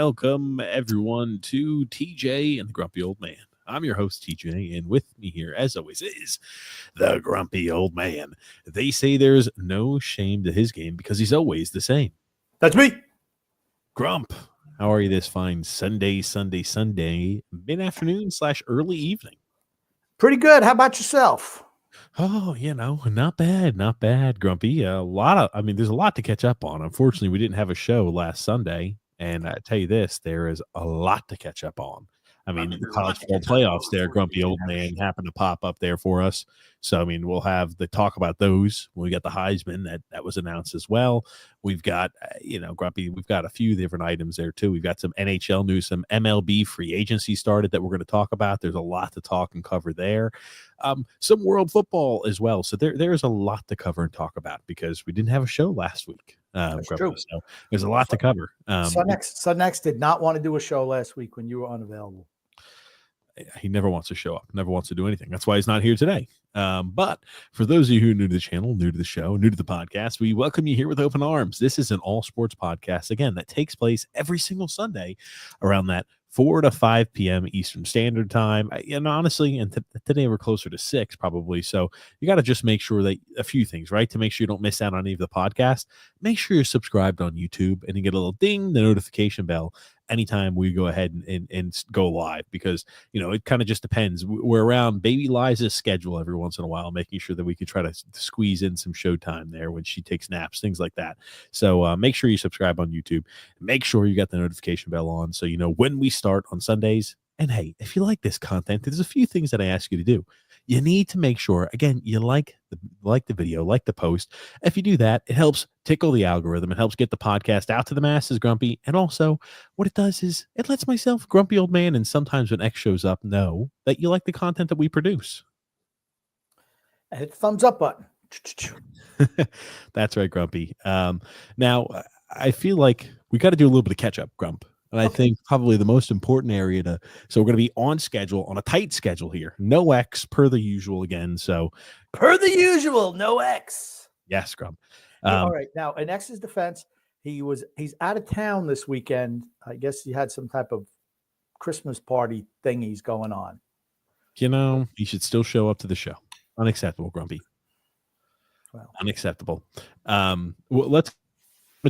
welcome everyone to TJ and the Grumpy Old Man. I'm your host, TJ, and with me here, as always, is the Grumpy Old Man. They say there's no shame to his game because he's always the same. That's me. Grump, how are you this fine Sunday, mid-afternoon / early evening? Pretty good. How about yourself? Oh, not bad, Grumpy. There's a lot to catch up on. Unfortunately, we didn't have a show last Sunday, and I tell you this, there is a lot to catch up on. The college football playoffs there, Grumpy Old Man, happened to pop up there for us. So, we'll have the talk about those. We got the Heisman that was announced as well. We've got, Grumpy, we've got a few different items there too. We've got some NHL news, some MLB free agency started that we're going to talk about. There's a lot to talk and cover there. Some world football as well. So there's a lot to cover and talk about because we didn't have a show last week. That's true. So there's a lot to cover. Sunnex did not want to do a show last week when you were unavailable. He never wants to show up, never wants to do anything. That's why he's not here today. But for those of you who are new to the channel, new to the show, new to the podcast, we welcome you here with open arms. This is an all sports podcast, again, that takes place every single Sunday around that 4 to 5 p.m. Eastern Standard Time. And honestly, today we're closer to 6 probably. So you got to just make sure that a few things, right? To make sure you don't miss out on any of the podcast, make sure you're subscribed on YouTube and you get a little ding, the notification bell anytime we go ahead and go live, because it kind of just depends. We're around baby Liza's schedule every once in a while, making sure that we can try to squeeze in some showtime there when she takes naps, things like that. So make sure you subscribe on YouTube. Make sure you got the notification bell on so you know when we start on Sundays. And hey, if you like this content, there's a few things that I ask you to do. You need to make sure, again, you like the video, like the post. If you do that, it helps tickle the algorithm. It helps get the podcast out to the masses, Grumpy. And also, what it does is it lets myself, Grumpy Old Man, and sometimes when X shows up, know that you like the content that we produce. And hit the thumbs up button. That's right, Grumpy. Now, I feel like we got to do a little bit of catch up, Grump. And I think probably the most important area so we're going to be on schedule, on a tight schedule here. No X per the usual again. So per the usual, no X. Yes, Grump. All right. Now, in X's defense, he's out of town this weekend. I guess he had some type of Christmas party thingies going on. He should still show up to the show. Unacceptable, Grumpy. Well, unacceptable. Let's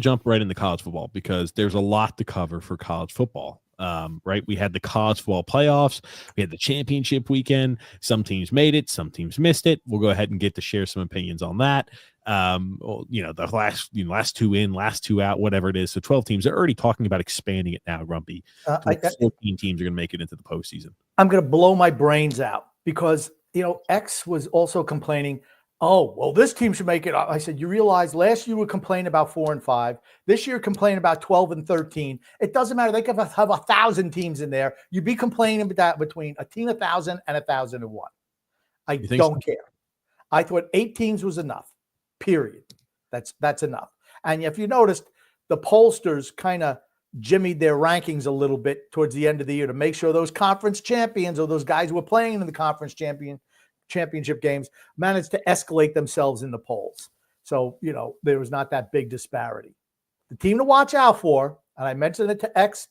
jump right into college football because there's a lot to cover for college football. Right, we had the college football playoffs, we had the championship weekend. Some teams made it, some teams missed it. We'll go ahead and get to share some opinions on that. The last two in, last two out, whatever it is. So 12 teams. They're already talking about expanding it now, Grumpy. 14 teams are going to make it into the postseason. I'm going to blow my brains out because X was also complaining. Oh, well, this team should make it. I said, you realize last year we were complaining about 4 and 5. This year complaining about 12 and 13. It doesn't matter. They could have 1,000 teams in there. You'd be complaining about that between a team 1,000 and 1,001. I don't care. I thought 8 teams was enough. Period. That's enough. And if you noticed, the pollsters kind of jimmied their rankings a little bit towards the end of the year to make sure those conference champions or those guys who were playing in the conference championship games managed to escalate themselves in the polls. So, there was not that big disparity. The team to watch out for, and I mentioned it to X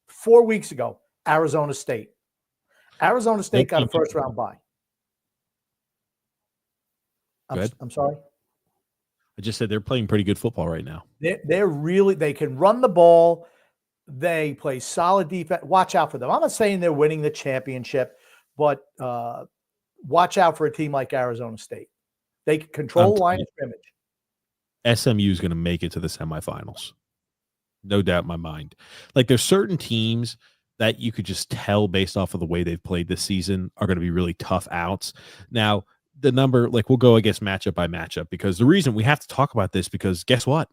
4 weeks ago, Arizona State. Arizona State got a first round bye. I'm sorry. I just said they're playing pretty good football right now. They can run the ball. They play solid defense. Watch out for them. I'm not saying they're winning the championship, but watch out for a team like Arizona State. They can control line of scrimmage. SMU is going to make it to the semifinals. No doubt in my mind. Like there's certain teams that you could just tell based off of the way they've played this season are going to be really tough outs. Now, the number, we'll go, I guess, matchup by matchup, because the reason we have to talk about this, because guess what?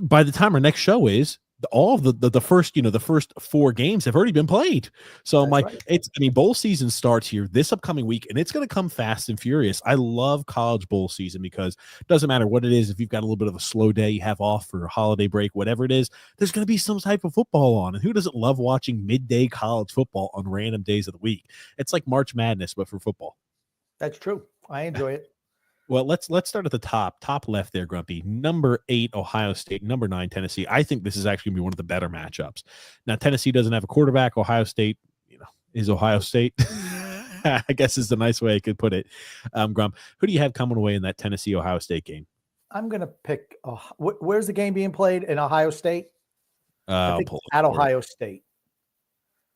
By the time our next show is, all of the first 4 games have already been played. So I'm like, right. Bowl season starts here this upcoming week, and it's going to come fast and furious. I love college bowl season because it doesn't matter what it is. If you've got a little bit of a slow day, you have off for a holiday break, whatever it is, there's going to be some type of football on. And who doesn't love watching midday college football on random days of the week? It's like March Madness, but for football. That's true. I enjoy it. Well, let's start at the top left there, Grumpy. Number 8, Ohio State. Number 9, Tennessee. I think this is actually going to be one of the better matchups. Now, Tennessee doesn't have a quarterback. Ohio State, is Ohio State. I guess is the nice way I could put it. Grump, who do you have coming away in that Tennessee-Ohio State game? I'm going to pick. Where's the game being played? In Ohio State? I think at Ohio State.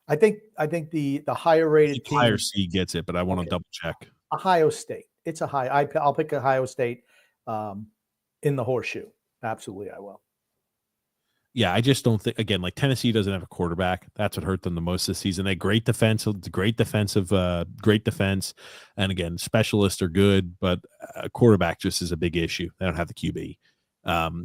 I think the higher rated team. Higher seed gets it, but I want to double check. Ohio State. It's a high. I'll pick Ohio State in the horseshoe. Absolutely, I will. Yeah, I just don't think, again, like Tennessee doesn't have a quarterback. That's what hurt them the most this season. They had great defense. And again, specialists are good, but a quarterback just is a big issue. They don't have the QB.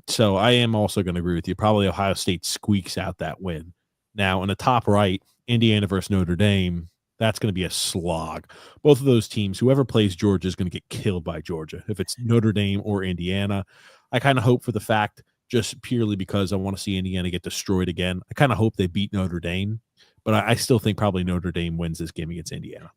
So I am also going to agree with you. Probably Ohio State squeaks out that win. Now, in the top right, Indiana versus Notre Dame, that's going to be a slog. Both of those teams, whoever plays Georgia is going to get killed by Georgia. If it's Notre Dame or Indiana, I kind of hope for the fact, just purely because I want to see Indiana get destroyed again. I kind of hope they beat Notre Dame, but I still think probably Notre Dame wins this game against Indiana.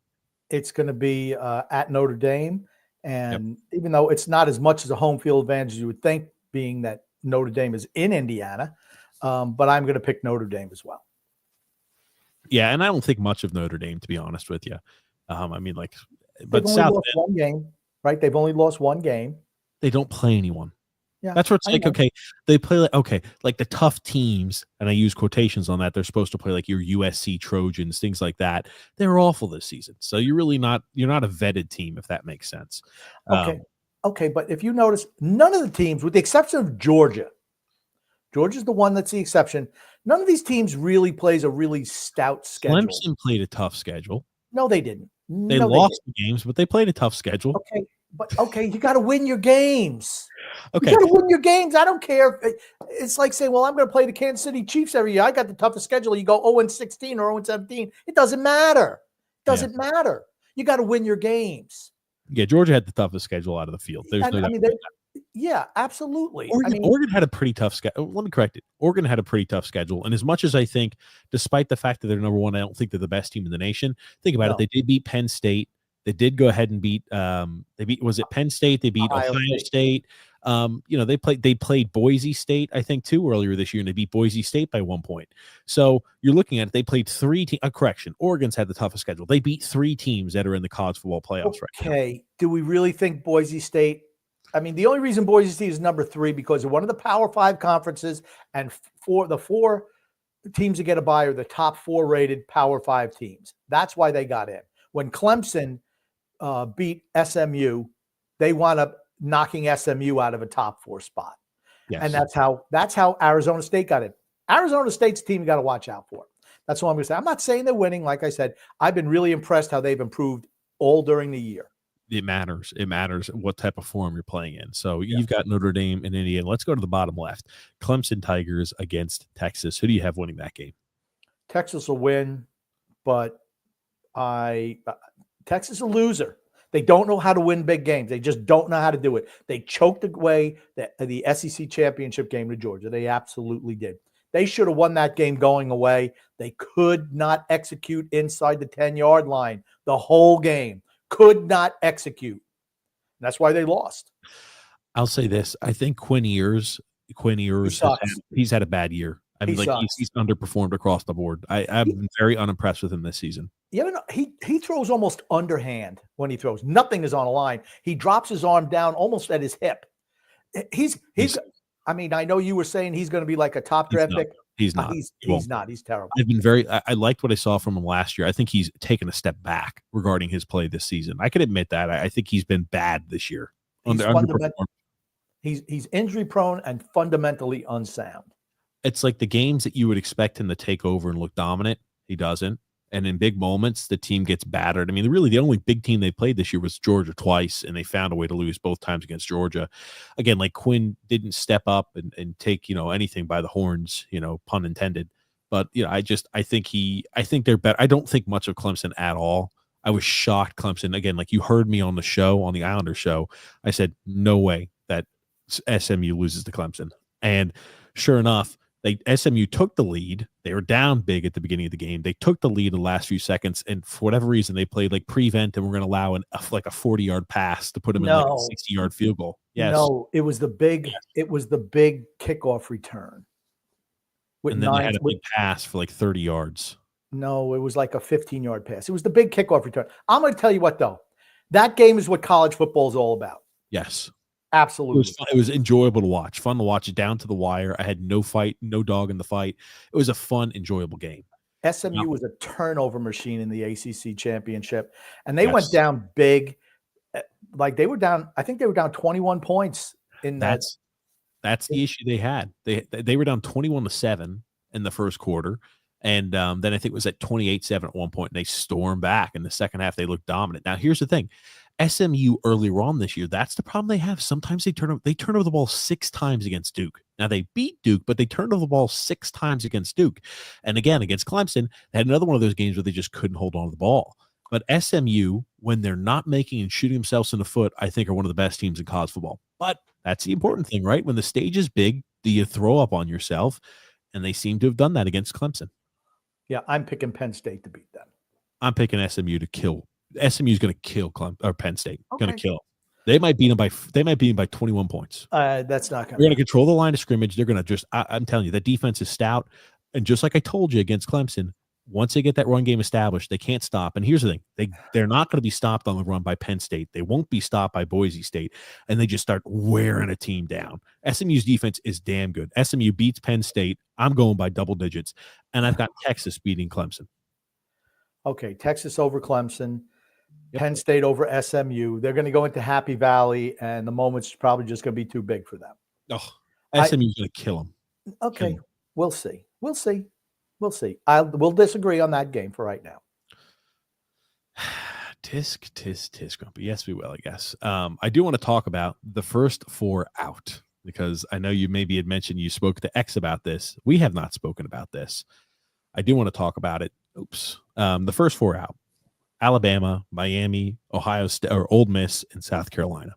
It's going to be at Notre Dame, and even though it's not as much as a home field advantage as you would think, being that Notre Dame is in Indiana, but I'm going to pick Notre Dame as well. Yeah, and I don't think much of Notre Dame, to be honest with you. I mean, like, but South lost one game, right? They've only lost one game. They don't play anyone. Yeah, that's where it's like, okay, they play like the tough teams, and I use quotations on that. They're supposed to play like your USC Trojans, things like that. They're awful this season. So you're not a vetted team, if that makes sense. Okay, but if you notice, none of the teams, with the exception of Georgia's the one that's the exception. None of these teams really plays a really stout schedule. Clemson played a tough schedule. No, they didn't. They lost the games, but they played a tough schedule. Okay, you got to win your games. Okay. You got to win your games. I don't care. It's like saying, well, I'm going to play the Kansas City Chiefs every year. I got the toughest schedule. You go 0-16 or 0-17. It doesn't matter. Doesn't matter. You got to win your games. Yeah, Georgia had the toughest schedule out of the field. There's no doubt. Yeah, absolutely. Oregon had a pretty tough schedule. Let me correct it. Oregon had a pretty tough schedule. And as much as I think, despite the fact that they're number one, I don't think they're the best team in the nation. Think about it. They did beat Penn State. They did go ahead and beat was it Penn State? They beat Ohio State. They played Boise State, I think, too, earlier this year, and they beat Boise State by 1 point. So you're looking at it, they played three teams. Correction, Oregon's had the toughest schedule. They beat 3 teams that are in the college football playoffs right now. Okay, do we really think Boise State? I mean, the only reason Boise State is number 3 because of one of the Power 5 conferences, and the 4 teams that get a bye are the top 4 rated Power 5 teams. That's why they got in. When Clemson beat SMU, they wound up knocking SMU out of a top 4 spot. Yes. And that's how Arizona State got in. Arizona State's team you got to watch out for. That's all I'm going to say. I'm not saying they're winning. Like I said, I've been really impressed how they've improved all during the year. It matters. It matters what type of form you're playing in. So you've got Notre Dame and Indiana. Let's go to the bottom left. Clemson Tigers against Texas. Who do you have winning that game? Texas will win, but Texas is a loser. They don't know how to win big games. They just don't know how to do it. They choked away the SEC championship game to Georgia. They absolutely did. They should have won that game going away. They could not execute inside the 10-yard line the whole game. Could not execute. That's why they lost. I'll say this. I think Quinn Ewers, he's had a bad year. I mean, he's underperformed across the board. I've been very unimpressed with him this season. He throws almost underhand when he throws. Nothing is on a line. He drops his arm down almost at his hip. He's I mean, I know you were saying he's going to be like a top draft pick. He's not. He's not. He's terrible. I liked what I saw from him last year. I think he's taken a step back regarding his play this season. I can admit that. I think he's been bad this year. He's injury prone and fundamentally unsound. It's like the games that you would expect him to take over and look dominant. He doesn't. And in big moments, the team gets battered. I mean, really, the only big team they played this year was Georgia twice, and they found a way to lose both times against Georgia. Again, like Quinn didn't step up and take, anything by the horns, pun intended. But, I think they're better. I don't think much of Clemson at all. I was shocked Clemson. Again, like you heard me on the Islander show, I said, no way that SMU loses to Clemson. And sure enough, SMU took the lead. They were down big at the beginning of the game. They took the lead in the last few seconds, and for whatever reason, they played like prevent, and we're going to allow a 40-yard pass to put them in like a 60-yard field goal. Yes, no, it was the big kickoff return. And then they had a big pass for like 30 yards. No, it was like a 15-yard pass. It was the big kickoff return. I'm going to tell you what, though. That game is what college football is all about. Yes. Absolutely. It was enjoyable to watch. Fun to watch it down to the wire. I had no fight, no dog in the fight. It was a fun, enjoyable game. SMU was a turnover machine in the ACC championship, and they went down big. Like they were down, I think they were down 21 points in that. That's the issue they had. They were down 21-7 in the first quarter. And then I think it was at 28-7 at one point, and they stormed back. In the second half, they looked dominant. Now, here's the thing. SMU earlier on this year, that's the problem they have. Sometimes they turn over the ball 6 times against Duke. Now, they beat Duke, but they turned over the ball 6 times against Duke. And again, against Clemson, they had another one of those games where they just couldn't hold on to the ball. But SMU, when they're not making and shooting themselves in the foot, I think are one of the best teams in college football. But that's the important thing, right? When the stage is big, do you throw up on yourself? And they seem to have done that against Clemson. Yeah, I'm picking Penn State to beat them. I'm picking SMU to kill. SMU is going to kill Penn State. Okay. Going to kill. They might beat them by 21 points. That's not going to. They're going to control the line of scrimmage. They're going to just. I'm telling you, that defense is stout, and just like I told you against Clemson, once they get that run game established, they can't stop. And here's the thing: they're not going to be stopped on the run by Penn State. They won't be stopped by Boise State, and they just start wearing a team down. SMU's defense is damn good. SMU beats Penn State. I'm going by double digits, and I've got Texas beating Clemson. Okay, Texas over Clemson, Penn State over SMU. They're going to go into Happy Valley, and the moment's probably just going to be too big for them. Oh, SMU's going to kill them. Okay, we'll see. We'll see. We'll disagree on that game for right now. Tisk, Grumpy. Yes, we will, I guess. I do want to talk about the first 4 out, because I know you maybe had mentioned you spoke to X about this. We have not spoken about this. I do want to talk about it. The first 4 out: Alabama, Miami, Ohio State, or Ole Miss, and South Carolina.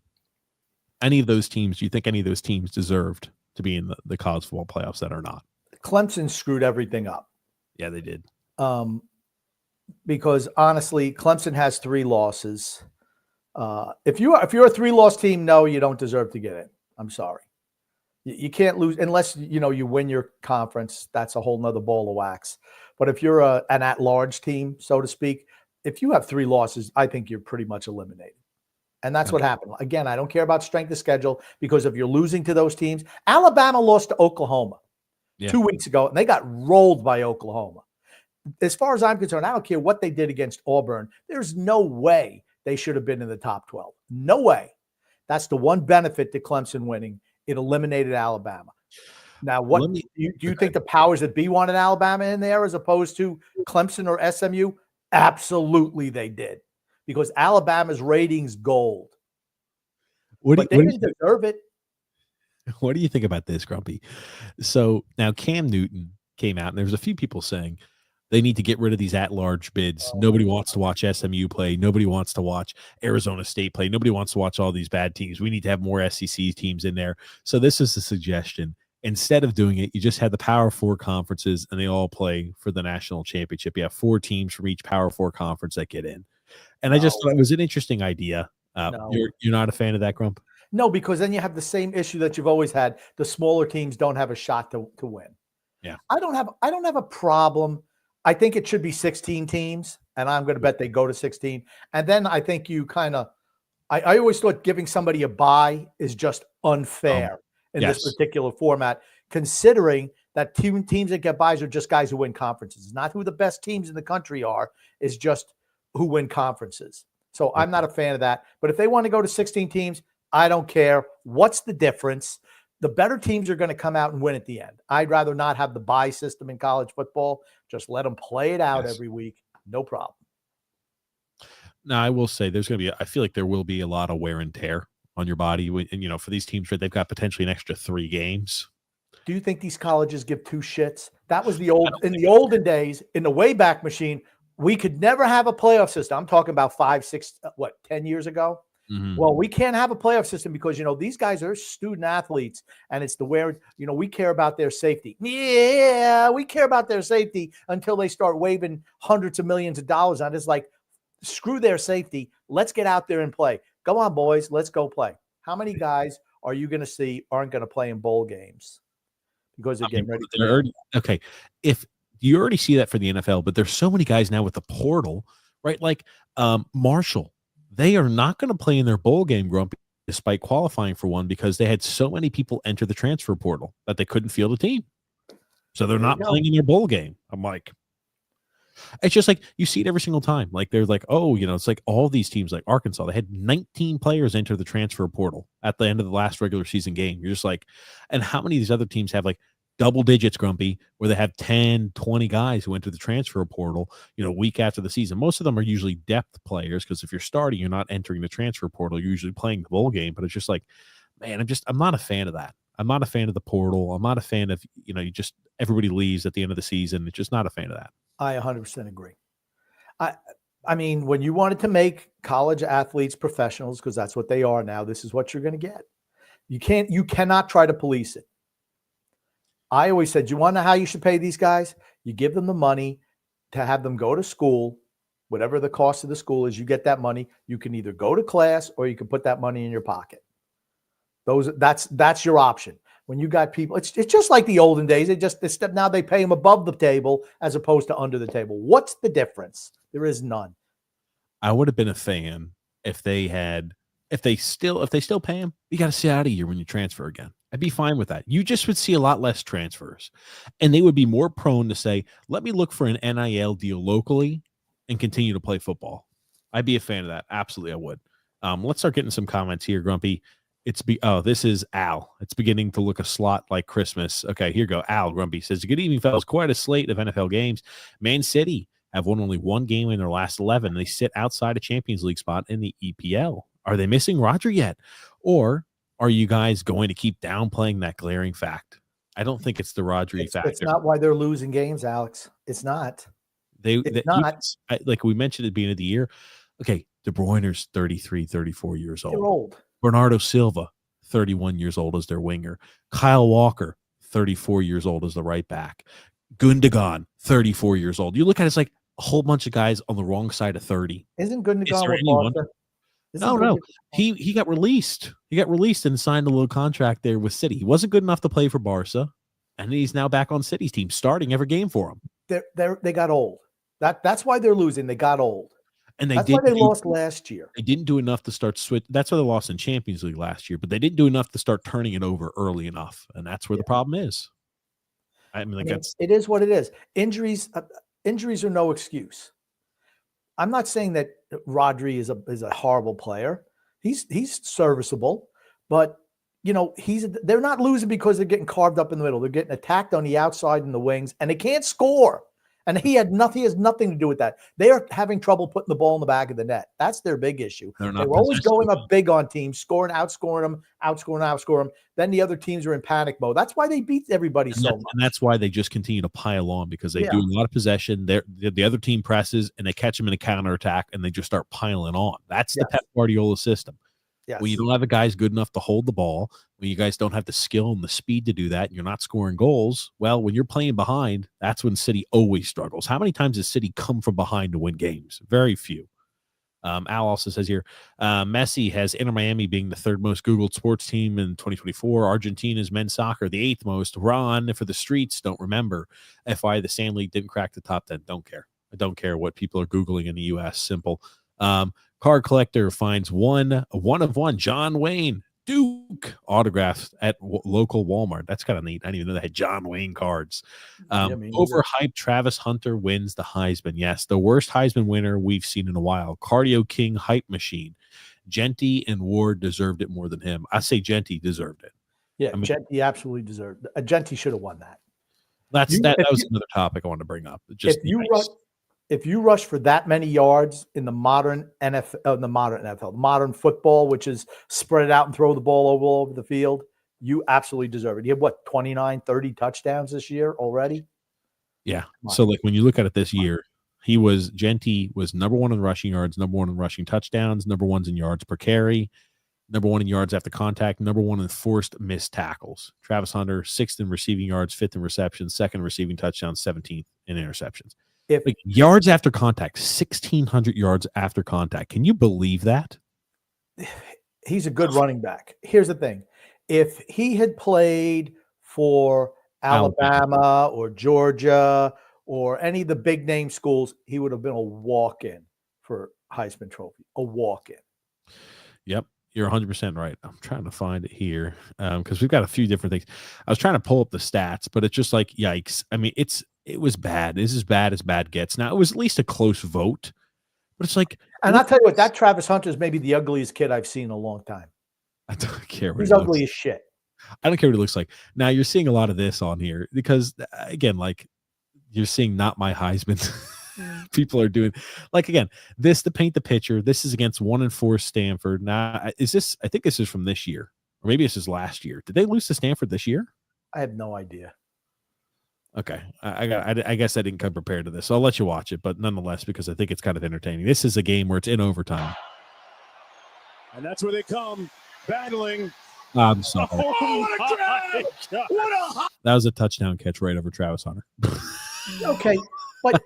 Any of those teams, do you think any of those teams deserved to be in the college football playoffs that are not? Clemson screwed everything up. Yeah, they did. Because honestly, Clemson has 3 losses. If you're a 3-loss team, no, you don't deserve to get in. I'm sorry. You can't lose unless you win your conference. That's a whole nother ball of wax. But if you're an at-large team, so to speak, if you have 3 losses, I think you're pretty much eliminated. And that's what happened. Again, I don't care about strength of schedule, because if you're losing to those teams, Alabama lost to Oklahoma 2 weeks ago, and they got rolled by Oklahoma. As far as I'm concerned, I don't care what they did against Auburn. There's no way they should have been in the top 12. No way. That's the one benefit to Clemson winning. It eliminated Alabama. Now, do you think the powers that be wanted Alabama in there as opposed to Clemson or SMU? Absolutely, they did, because Alabama's ratings gold. But they didn't deserve it. What do you think about this, Grumpy? So now Cam Newton came out, and there was a few people saying they need to get rid of these at-large bids. Nobody wants to watch SMU play. Nobody wants to watch Arizona State play. Nobody wants to watch all these bad teams. We need to have more SEC teams in there. So this is a suggestion. Instead of doing it, you just had the Power 4 conferences, and they all play for the national championship. You have 4 teams from each Power 4 conference that get in. And I just thought it was an interesting idea. You're not a fan of that, Grump? No, because then you have the same issue that you've always had. The smaller teams don't have a shot to win. Yeah. I don't have a problem. I think it should be 16 teams, and I'm going to bet they go to 16. And then I think you I always thought giving somebody a bye is just unfair in this particular format, considering that teams that get buys are just guys who win conferences. It's not who the best teams in the country are. It's just who win conferences. So I'm not a fan of that. But if they want to go to 16 teams, I don't care. What's the difference? The better teams are going to come out and win at the end. I'd rather not have the bye system in college football. Just let them play it out every week. No problem. Now, I will say there's going to be, I feel like there will be a lot of wear and tear on your body. And, for these teams, they've got potentially an extra 3 games. Do you think these colleges give 2 shits? That was in the olden days, in the Wayback Machine, we could never have a playoff system. I'm talking about 5, 6, 10 years ago. Mhm. Well, we can't have a playoff system because, these guys are student athletes and it's we care about their safety. Yeah, we care about their safety until they start waving hundreds of millions of dollars on it. It's like, screw their safety. Let's get out there and play. Go on, boys. Let's go play. How many guys are you going to see aren't going to play in bowl games because they're getting ready? They're already, okay. If you already see that for the NFL, but there's so many guys now with the portal, right? Like Marshall, they are not going to play in their bowl game, Grumpy, despite qualifying for one, because they had so many people enter the transfer portal that they couldn't field a team. So they're not playing in their bowl game. I'm like, it's just like you see it every single time. Like they're like, oh, it's like all these teams like Arkansas, they had 19 players enter the transfer portal at the end of the last regular season game. You're just like, and how many of these other teams have like double digits, Grumpy, where they have 10, 20 guys who enter the transfer portal, week after the season? Most of them are usually depth players because if you're starting, you're not entering the transfer portal. You're usually playing the bowl game. But it's just like, man, I'm not a fan of that. I'm not a fan of the portal. I'm not a fan of, everybody leaves at the end of the season. It's just not a fan of that. I 100% agree. I mean, when you wanted to make college athletes professionals, because that's what they are now, this is what you're going to get. You cannot try to police it. I always said, you want to know how you should pay these guys? You give them the money to have them go to school, whatever the cost of the school is, you get that money. You can either go to class or you can put that money in your pocket. That's your option. When you got people, it's just like the olden days. Now they pay them above the table as opposed to under the table. What's the difference? There is none. I would have been a fan if they still pay him. You got to sit out a year when you transfer again. I'd be fine with that. You just would see a lot less transfers, and they would be more prone to say, "Let me look for an NIL deal locally and continue to play football." I'd be a fan of that. Absolutely, I would. Let's start getting some comments here, Grumpy. This is Al. It's beginning to look a slot like Christmas. Okay, here you go. Al Grumpy says, "Good evening, fellas. Quite a slate of NFL games. Man City have won only one game in their last 11. They sit outside a Champions League spot in the EPL. Are they missing Roger yet? Or are you guys going to keep downplaying that glaring fact?" I don't think it's the Rodri factor. It's not why they're losing games, Alex. It's not. Like we mentioned at the beginning of the year. Okay, De Bruyne's 33, 34 years old. They're old. Bernardo Silva, 31 years old as their winger. Kyle Walker, 34 years old as the right back. Gundogan, 34 years old. You look at it, it's like a whole bunch of guys on the wrong side of 30. Isn't Gundogan with Barca? No. He got released. He got released and signed a little contract there with City. He wasn't good enough to play for Barca, and he's now back on City's team, starting every game for him. They got old. That's why they're losing. They got old. And that's why they lost last year. They didn't do enough to start switch. That's why they lost in Champions League last year, but they didn't do enough to start turning it over early enough, and that's where the problem is. It is what it is. Injuries are no excuse. I'm not saying that Rodri is a horrible player. He's serviceable, but they're not losing because they're getting carved up in the middle. They're getting attacked on the outside and the wings, and they can't score. And he has nothing to do with that. They are having trouble putting the ball in the back of the net. That's their big issue. They're always going up big on teams, outscoring them. Then the other teams are in panic mode. That's why they beat everybody so much. And that's why they just continue to pile on, because they do a lot of possession. The other team presses, and they catch them in a counterattack, and they just start piling on. That's the Pep Guardiola system. Yes. When you don't have a guys good enough to hold the ball, when you guys don't have the skill and the speed to do that, and you're not scoring goals, well, when you're playing behind, that's when City always struggles. How many times has City come from behind to win games? Very few. Al also says here, Messi has Inter Miami being the third most Googled sports team in 2024. Argentina's men's soccer, the eighth most. Ron for the streets, don't remember. FI, the Sand League didn't crack the top 10. Don't care. I don't care what people are Googling in the U.S. Simple. Card collector finds one of one. John Wayne Duke autographs at local Walmart. That's kind of neat. I didn't even know they had John Wayne cards. Overhyped Travis Hunter wins the Heisman. Yes, the worst Heisman winner we've seen in a while. Cardio King hype machine. Genty and Ward deserved it more than him. I say Genty deserved it. Yeah, Genty absolutely deserved it. Genty should have won that. That was another topic I wanted to bring up. If you rush for that many yards in the modern NFL, modern football, which is spread it out and throw the ball all over the field, you absolutely deserve it. You have 29, 30 touchdowns this year already? Yeah. So like when you look at it this year, Genty was number one in rushing yards, number one in rushing touchdowns, number ones in yards per carry, number one in yards after contact, number one in forced missed tackles. Travis Hunter, 6th in receiving yards, 5th in receptions, 2nd in receiving touchdowns, 17th in interceptions. Like yards after contact, 1,600 yards after contact. Can you believe that? He's a good running back. Here's the thing. If he had played for Alabama or Georgia or any of the big name schools, he would have been a walk-in for Heisman Trophy, a walk-in. Yep. You're 100% right. I'm trying to find it here because we've got a few different things. I was trying to pull up the stats, but it's just like, yikes. I mean, it was bad. This is as bad gets. Now, it was at least a close vote, but it's like. And I'll tell you what, that Travis Hunter is maybe the ugliest kid I've seen in a long time. I don't care what he's ugly as shit. I don't care what he looks like. Now, you're seeing a lot of this on here because, again, like you're seeing not my Heisman. People are doing like, again, this to paint the picture. This is against 1-4 Stanford. Now, I think this is from this year, or maybe this is last year. Did they lose to Stanford this year? I have no idea. Okay. I guess I didn't come prepared to this. So I'll let you watch it, but nonetheless, because I think it's kind of entertaining. This is a game where it's in overtime. And that's where they come battling. I'm sorry. Oh, that was a touchdown catch right over Travis Hunter. Okay. But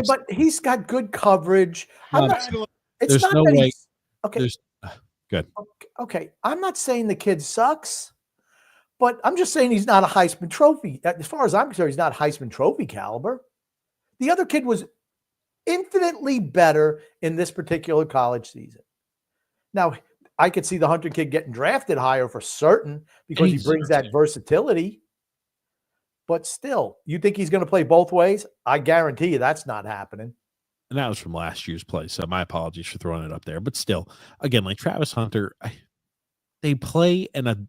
but he's got good coverage. There's no way. Okay. Good. Okay. I'm not saying the kid sucks, but I'm just saying he's not a Heisman Trophy. As far as I'm concerned, he's not Heisman Trophy caliber. The other kid was infinitely better in this particular college season. Now, I could see the Hunter kid getting drafted higher for certain because he brings that versatility. But still, you think he's going to play both ways? I guarantee you that's not happening. And that was from last year's play, so my apologies for throwing it up there. But still, again, like Travis Hunter, they play in the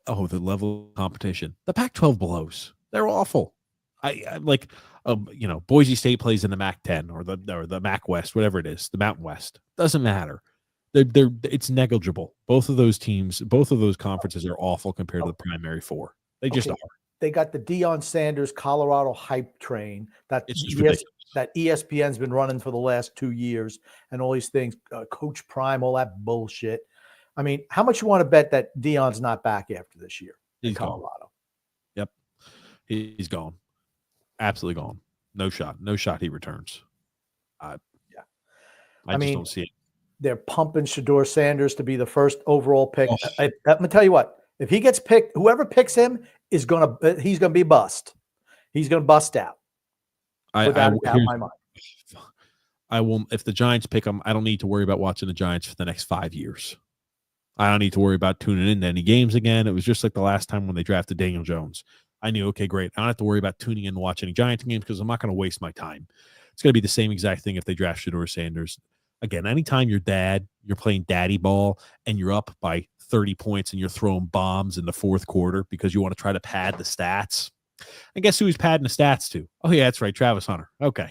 level of competition. The Pac-12 blows. They're awful. I like, Boise State plays in the Mac-10 or the Mac West, whatever it is, the Mountain West. Doesn't matter. It's negligible. Both of those teams, both of those conferences are awful compared to the primary four. They just are. They got the Deion Sanders Colorado hype train that ESPN's been running for the last 2 years and all these things, Coach Prime, all that bullshit. I mean, how much you want to bet that Deion's not back after this year in Colorado? Gone. Yep. He's gone. Absolutely gone. No shot he returns. I just don't see it. They're pumping Shedeur Sanders to be the first overall pick. I'm going to tell you what. If he gets picked, whoever picks him he's going to be bust. He's going to bust out. Without a doubt in my mind. I will. If the Giants pick him, I don't need to worry about watching the Giants for the next 5 years. I don't need to worry about tuning into any games again. It was just like the last time when they drafted Daniel Jones. I knew, okay, great. I don't have to worry about tuning in and watching any Giants games because I'm not going to waste my time. It's going to be the same exact thing if they draft Shedeur Sanders. Again, anytime you're playing daddy ball and you're up by 30 points and you're throwing bombs in the fourth quarter because you want to try to pad the stats. And guess who he's padding the stats to? Oh, yeah, that's right, Travis Hunter. Okay.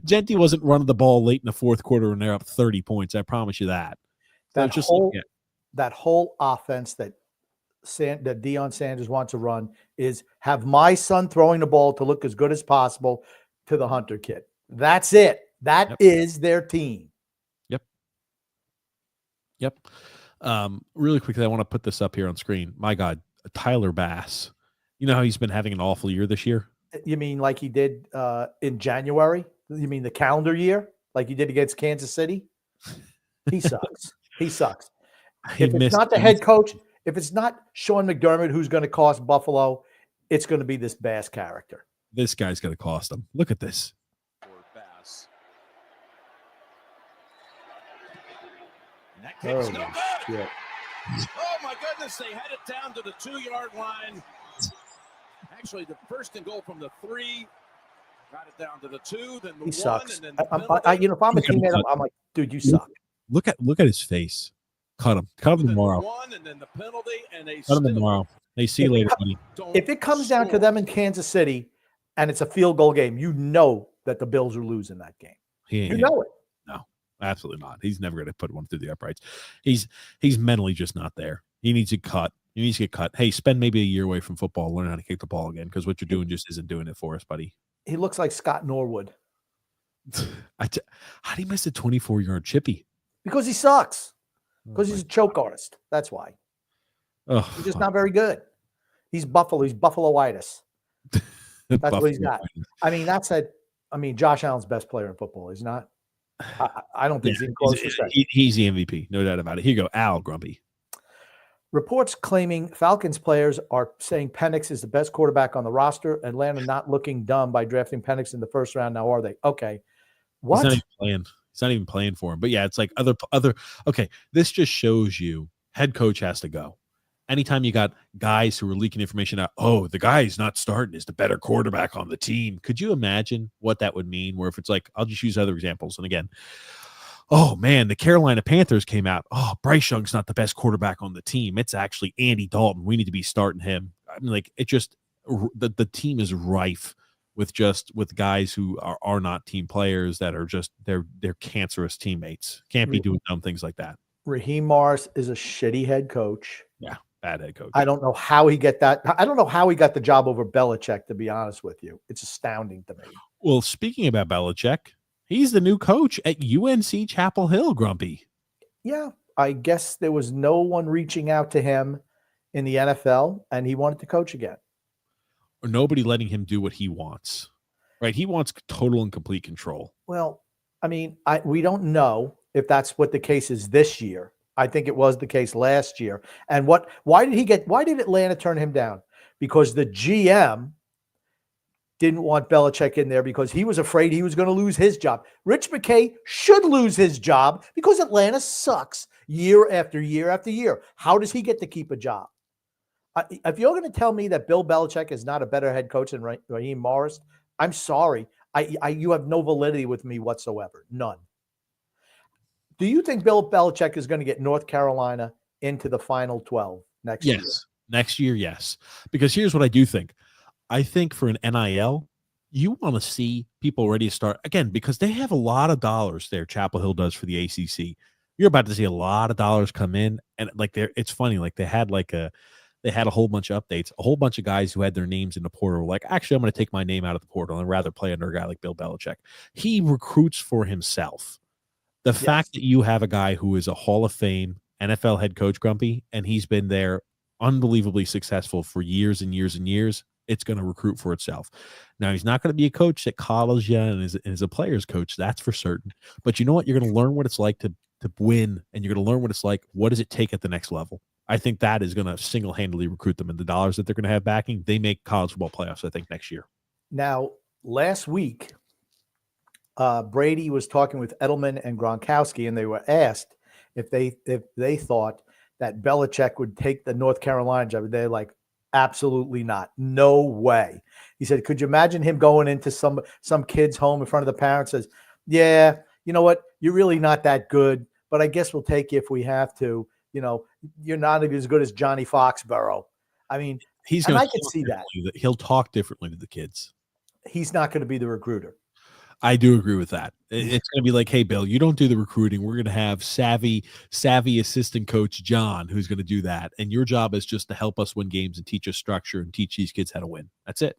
Genty wasn't running the ball late in the fourth quarter when they're up 30 points. I promise you that. That whole offense that Deion Sanders wants to run is have my son throwing the ball to look as good as possible to the Hunter kid. That's it. That is their team. Yep. Really quickly, I want to put this up here on screen. My God, Tyler Bass. You know how he's been having an awful year this year? You mean like he did in January? You mean the calendar year? Like he did against Kansas City? He sucks. He sucks. If it's not the head coach, if it's not Sean McDermott who's going to cost Buffalo, it's going to be this Bass character. This guy's going to cost them. Look at this. Oh, shit. Oh, my goodness. They had it down to the 2-yard line. Actually, the first and goal from the 3. Got it down to the 2, then the 1. Sucks. And then the if I'm a teammate, I'm like, dude, you suck. Look at his face. Cut him tomorrow. And then the penalty, and cut him tomorrow. They see you later, buddy. If it comes down to them in Kansas City and it's a field goal game, you know that the Bills are losing that game. You know it. Absolutely not. He's never going to put one through the uprights. He's mentally just not there. He needs to cut. He needs to get cut. Hey, spend maybe a year away from football, learn how to kick the ball again, because what you're doing just isn't doing it for us, buddy. He looks like Scott Norwood. How do you miss a 24-yard chippy? Because he sucks. Because he's a choke artist. That's why. Oh, He's just not very good. He's Buffalo. He's Buffalo-itis. That's what he's got. I mean, that said, Josh Allen's best player in football. He's not. I don't think he's even close to second. He's the MVP. No doubt about it. Here you go. Al Grumpy. Reports claiming Falcons players are saying Penix is the best quarterback on the roster. Atlanta not looking dumb by drafting Penix in the first round. Now, are they? Okay. What? He's not even playing. He's not even playing for him. But yeah, it's like other. Okay, this just shows you head coach has to go. Anytime you got guys who are leaking information out, oh, the guy who's not starting is the better quarterback on the team. Could you imagine what that would mean? Where if it's like, I'll just use other examples. And again, oh man, the Carolina Panthers came out. Oh, Bryce Young's not the best quarterback on the team. It's actually Andy Dalton. We need to be starting him. I mean, like it just the team is rife with guys who are not team players that are just they're cancerous teammates. Can't be doing dumb things like that. Raheem Morris is a shitty head coach. Yeah, bad head coach. I don't know how he got the job over Belichick, to be honest with you. It's astounding to me. Well, speaking about Belichick, he's the new coach at UNC Chapel Hill, Grumpy. Yeah, I guess there was no one reaching out to him in the NFL, and he wanted to coach again. Or nobody letting him do what he wants, right? He wants total and complete control. Well, I mean, we don't know if that's what the case is this year. I think it was the case last year. And why did Atlanta turn him down? Because the GM didn't want Belichick in there because he was afraid he was going to lose his job. Rich McKay should lose his job because Atlanta sucks year after year after year. How does he get to keep a job? If you're going to tell me that Bill Belichick is not a better head coach than Raheem Morris, I'm sorry. You have no validity with me whatsoever. None. Do you think Bill Belichick is going to get North Carolina into the Final 12 next year? Yes. Next year, yes. Because here's what I do think. I think for an NIL, you want to see people ready to start, again, because they have a lot of dollars there, Chapel Hill does for the ACC. You're about to see a lot of dollars come in. And like it's funny, like they had a whole bunch of updates, a whole bunch of guys who had their names in the portal were like, actually, I'm going to take my name out of the portal and rather play under a guy like Bill Belichick. He recruits for himself. The fact that you have a guy who is a Hall of Fame NFL head coach, Grumpy, and he's been there unbelievably successful for years and years and years, it's going to recruit for itself. Now, he's not going to be a coach at college and is a player's coach, that's for certain. But you know what? You're going to learn what it's like to win, and you're going to learn what it's like. What does it take at the next level? I think that is going to single-handedly recruit them, and the dollars that they're going to have backing, they make college football playoffs, I think, next year. Now, last week, Brady was talking with Edelman and Gronkowski, and they were asked if they thought that Belichick would take the North Carolina job. They're like, absolutely not. No way. He said, could you imagine him going into some kid's home in front of the parents, says, yeah, you know what? You're really not that good, but I guess we'll take you if we have to. You know, you're not as good as Johnny Foxborough. I mean, I can see that. He'll talk differently to the kids. He's not going to be the recruiter. I do agree with that. It's going to be like, hey, Bill, you don't do the recruiting. We're going to have savvy assistant coach John who's going to do that. And your job is just to help us win games and teach us structure and teach these kids how to win. That's it.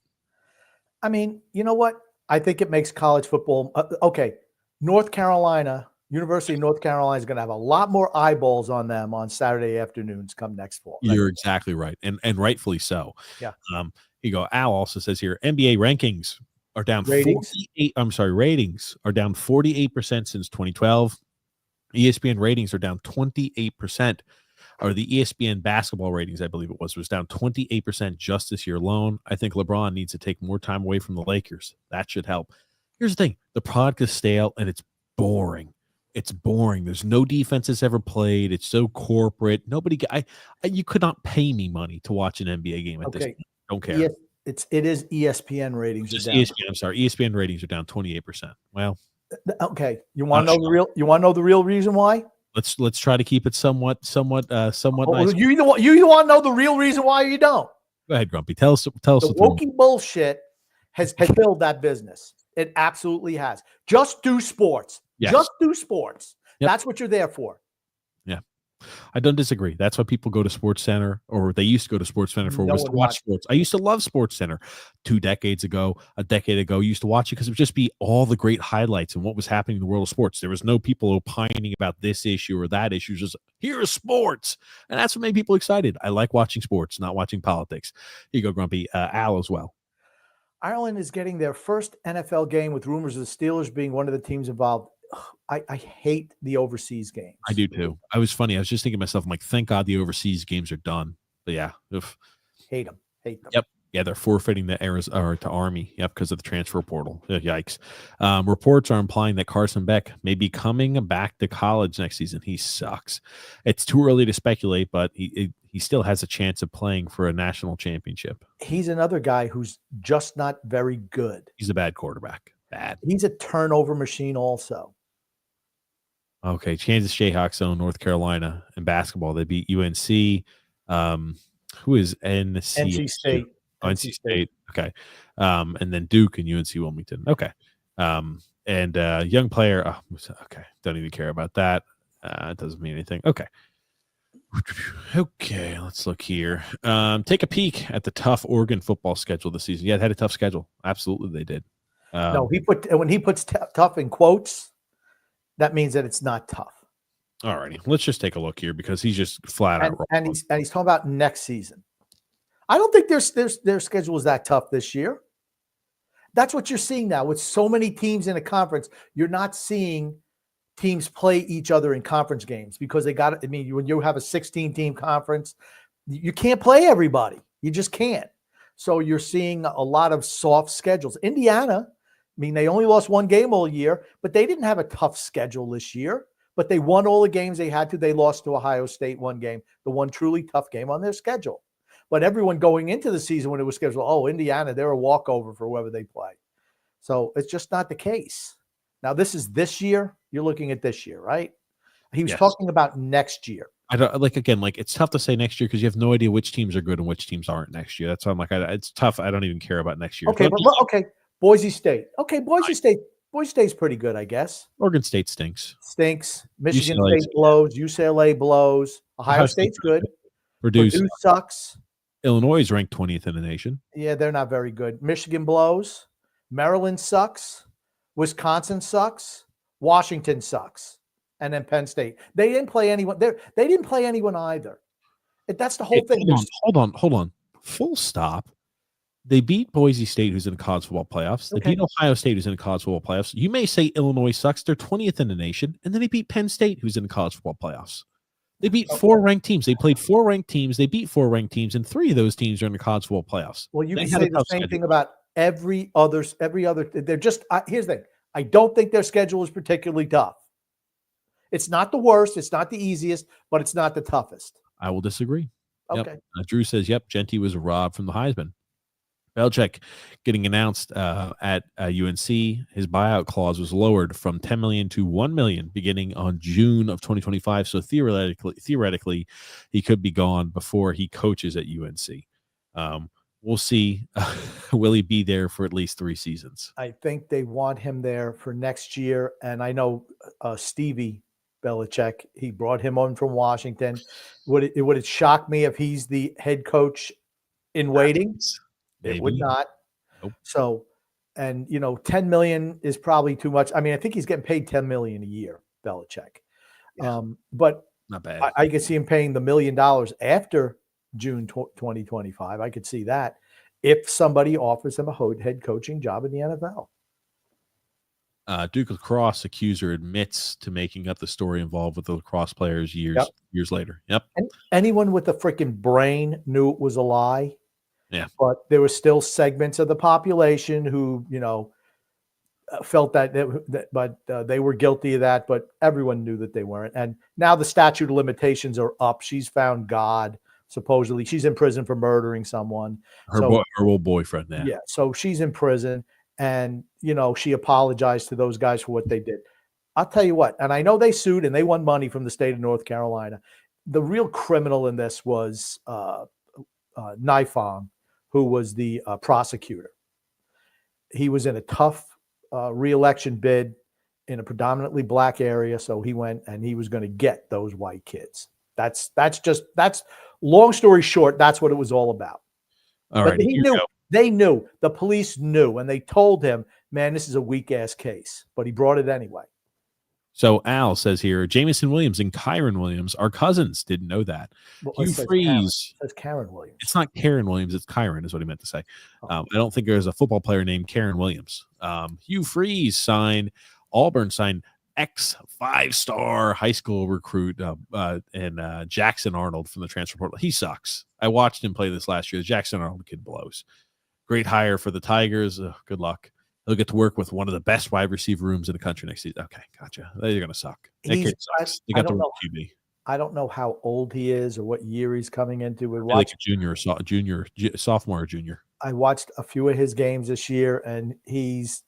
I mean, you know what? I think it makes college football okay. University of North Carolina is going to have a lot more eyeballs on them on Saturday afternoons come next fall. You're exactly right. And rightfully so. Yeah. You go, Al also says here, NBA rankings are down ratings are down 48% since 2012. ESPN ratings are down 28%. Or the ESPN basketball ratings, I believe it was down 28% just this year alone. I think LeBron needs to take more time away from the Lakers. That should help. Here's the thing. The product is stale and it's boring. It's boring. There's no defenses ever played. It's so corporate. You could not pay me money to watch an NBA game at this point. Don't care. It is ESPN ratings. ESPN ratings are down 28%. Well, okay. You want to know the real reason why? Let's try to keep it somewhat nice. You want to know the real reason why you don't? Go ahead, Grumpy. Tell us. The wokey bullshit has killed that business. It absolutely has. Just do sports. Yes. Just do sports. Yep. That's what you're there for. Yeah. I don't disagree. That's why people go to Sports Center, or they used to go to Sports Center for No was to one watch watched. sports. I used to love Sports Center 2 decades ago, a decade ago. Used to watch it because it would just be all the great highlights and what was happening in the world of sports. There was no people opining about this issue or that issue. Just here's sports, and that's what made people excited. I like watching sports, not watching politics. Here you go, Grumpy. Al as well. Ireland is getting their first NFL game with rumors of the Steelers being one of the teams involved. I hate the overseas games. I do too. I was funny. I was just thinking to myself, I'm like, thank God the overseas games are done. But yeah, Hate them. Hate them. Yep. Yeah, they're forfeiting the to Army. Yep, because of the transfer portal. Yikes. Reports are implying that Carson Beck may be coming back to college next season. He sucks. It's too early to speculate, but he still has a chance of playing for a national championship. He's another guy who's just not very good. He's a bad quarterback. Bad. He's a turnover machine also. Okay, Kansas Jayhawks own North Carolina in basketball. They beat UNC. Who is NC State. NC State. Okay. And then Duke and UNC Wilmington. Okay. And young player. Okay. Don't even care about that. It doesn't mean anything. Okay. Okay. Let's look here. Take a peek at the tough Oregon football schedule this season. Yeah, it had a tough schedule. Absolutely, they did. No, when he puts tough in quotes, that means that it's not tough. All righty. Let's just take a look here because he's just flat out wrong. And he's talking about next season. I don't think their schedule is that tough this year. That's what you're seeing now with so many teams in a conference. You're not seeing teams play each other in conference games because they got it. I mean, when you have a 16-team conference, you can't play everybody. You just can't. So you're seeing a lot of soft schedules. Indiana, I mean, they only lost one game all year, but they didn't have a tough schedule this year. But they won all the games they had to. They lost to Ohio State one game, the one truly tough game on their schedule. But everyone going into the season when it was scheduled, oh, Indiana, they're a walkover for whoever they play. So it's just not the case. Now, this is this year. You're looking at this year, right? He was talking about next year. I don't it's tough to say next year because you have no idea which teams are good and which teams aren't next year. That's why I'm like, it's tough. I don't even care about next year. Okay, okay. Boise State. Okay, Boise State. Boise State's pretty good, I guess. Oregon State stinks. Michigan State blows. UCLA blows. Ohio State's good. Purdue sucks. Illinois is ranked 20th in the nation. Yeah, they're not very good. Michigan blows. Maryland sucks. Wisconsin sucks. Washington sucks. And then Penn State. They didn't play anyone. They didn't play anyone either. That's the whole thing. Hold on. Full stop. They beat Boise State, who's in the college football playoffs. They beat Ohio State, who's in the college football playoffs. You may say Illinois sucks. They're 20th in the nation. And then they beat Penn State, who's in the college football playoffs. They beat 4 ranked teams. They played 4 ranked teams. They beat 4 ranked teams, and 3 of those teams are in the college football playoffs. Well, you can say the same thing about every other. They're just here's the thing. I don't think their schedule is particularly tough. It's not the worst. It's not the easiest, but it's not the toughest. I will disagree. Okay. Yep. Drew says, yep, Genty was robbed from the Heisman. Belichick getting announced at UNC. His buyout clause was lowered from $10 million to $1 million beginning on June of 2025. So theoretically, he could be gone before he coaches at UNC. We'll see. Will he be there for at least 3 seasons? I think they want him there for next year. And I know Stevie Belichick, he brought him on from Washington. Would it shock me if he's the head coach in waiting? Maybe. It would not. Nope. So, and $10 million is probably too much. I mean, I think he's getting paid $10 million a year, Belichick. Yeah. But not bad. I could see him paying the $1 million after June 2025. I could see that if somebody offers him a head coaching job in the NFL. Duke lacrosse accuser admits to making up the story involved with the lacrosse players years later. Yep. And anyone with a freaking brain knew it was a lie. Yeah. But there were still segments of the population who, felt that they were guilty of that, but everyone knew that they weren't. And now the statute of limitations are up. She's found God, supposedly. She's in prison for murdering someone. Her old boyfriend now. Yeah. So she's in prison and, she apologized to those guys for what they did. I'll tell you what, and I know they sued and they won money from the state of North Carolina. The real criminal in this was Nifong, who was the prosecutor. He was in a tough re-election bid in a predominantly black area, so he went and he was going to get those white kids. That's long story short. That's what it was all about. All But right. he knew. They knew. The police knew, and they told him, "Man, this is a weak ass case." But he brought it anyway. So Al says here, Jamison Williams and Kyron Williams are cousins. Didn't know that. Well, Hugh Freeze. It says Karen Williams. It's not Karen Williams. It's Kyron is what he meant to say. Oh. I don't think there's a football player named Karen Williams. Hugh Freeze Auburn signed ex-5-star high school recruit and Jackson Arnold from the transfer portal. He sucks. I watched him play this last year. The Jackson Arnold kid blows. Great hire for the Tigers. Good luck. He'll get to work with one of the best wide receiver rooms in the country next season. Okay, gotcha. They're going to suck. That kid sucks. They got the wrong QB. I don't know how old he is or what year he's coming into. Like a junior, sophomore or junior. I watched a few of his games this year, and he's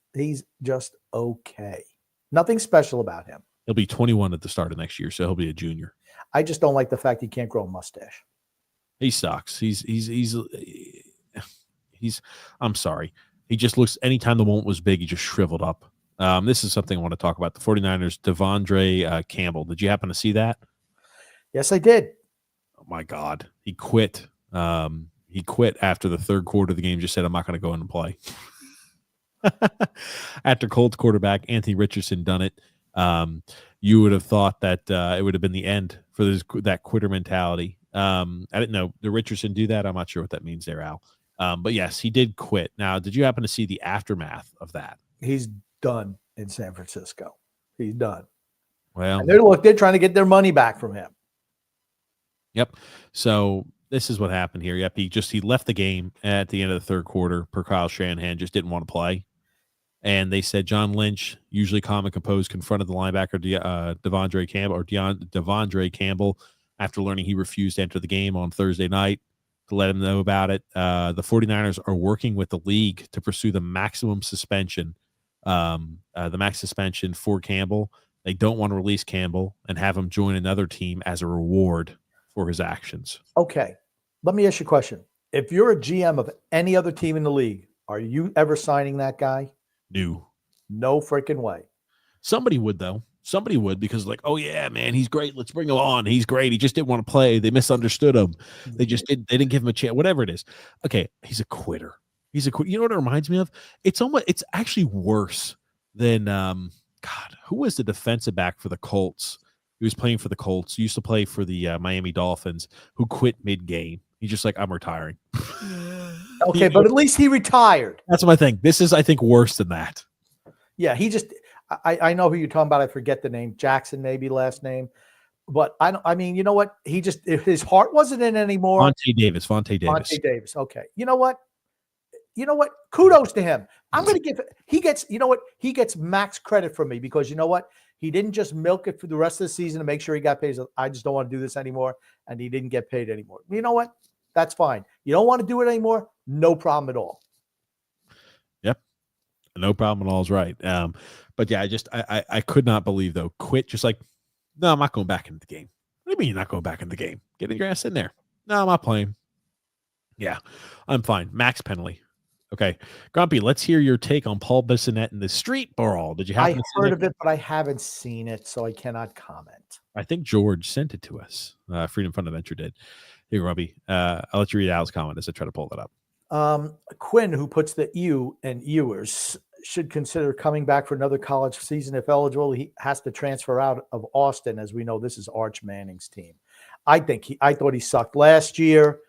just okay. Nothing special about him. He'll be 21 at the start of next year, so he'll be a junior. I just don't like the fact he can't grow a mustache. He sucks. He's I'm sorry. He just looks, anytime the moment was big, he just shriveled up. This is something I want to talk about. The 49ers, Devondre Campbell. Did you happen to see that? Yes, I did. Oh, my God. He quit. He quit after the third quarter of the game, just said, I'm not going to go in and play. After Colts quarterback Anthony Richardson done it, you would have thought that it would have been the end for that quitter mentality. I didn't know. Did Richardson do that? I'm not sure what that means there, Al. But yes, he did quit. Now, did you happen to see the aftermath of that? He's done in San Francisco. He's done. Well, they're trying to get their money back from him. Yep. So this is what happened here. Yep. He left the game at the end of the third quarter per Kyle Shanahan, just didn't want to play. And they said John Lynch, usually calm and composed, confronted the linebacker Devondre Campbell after learning he refused to enter the game on Thursday night to let him know about it. The 49ers are working with the league to pursue the maximum suspension, the max suspension for Campbell. They don't want to release Campbell and have him join another team as a reward for his actions. Okay. Let me ask you a question. If you're a GM of any other team in the league, are you ever signing that guy? No freaking way. Somebody would, though. Somebody would, because like, oh yeah, man, he's great. Let's bring him on. He's great. He just didn't want to play. They misunderstood him. They didn't give him a chance. Whatever it is. Okay, he's a quitter. You know what it reminds me of? It's actually worse than God. Who was the defensive back for the Colts? He was playing for the Colts. He used to play for the Miami Dolphins. Who quit mid-game? He's just like, I'm retiring. Okay, but at least he retired. That's my thing. This is, I think, worse than that. Yeah, he just. I know who you're talking about. I forget the name. Jackson, maybe last name. But I mean, you know what? If his heart wasn't in anymore. Vontae Davis. Okay. You know what? Kudos to him. I'm going to he gets max credit from me because you know what? He didn't just milk it for the rest of the season to make sure he got paid. I just don't want to do this anymore. And he didn't get paid anymore. You know what? That's fine. You don't want to do it anymore? No problem at all. Yep. No problem at all is right. But yeah, I could not believe, though, quit just like, no, I'm not going back into the game. What do you mean you're not going back in the game? Get your ass in there. No, I'm not playing. Yeah, I'm fine. Max penalty. Okay. Grumpy, let's hear your take on Paul Bissonnette and the street brawl. Did you happen to see heard of it, but I haven't seen it, so I cannot comment. I think George sent it to us. Freedom Fund Adventure did. Here, Grumpy. I'll let you read Al's comment as I try to pull that up. Quinn, who puts the U in Ewers, should consider coming back for another college season. If eligible, he has to transfer out of Austin. As we know, this is Arch Manning's team. I thought he sucked last year.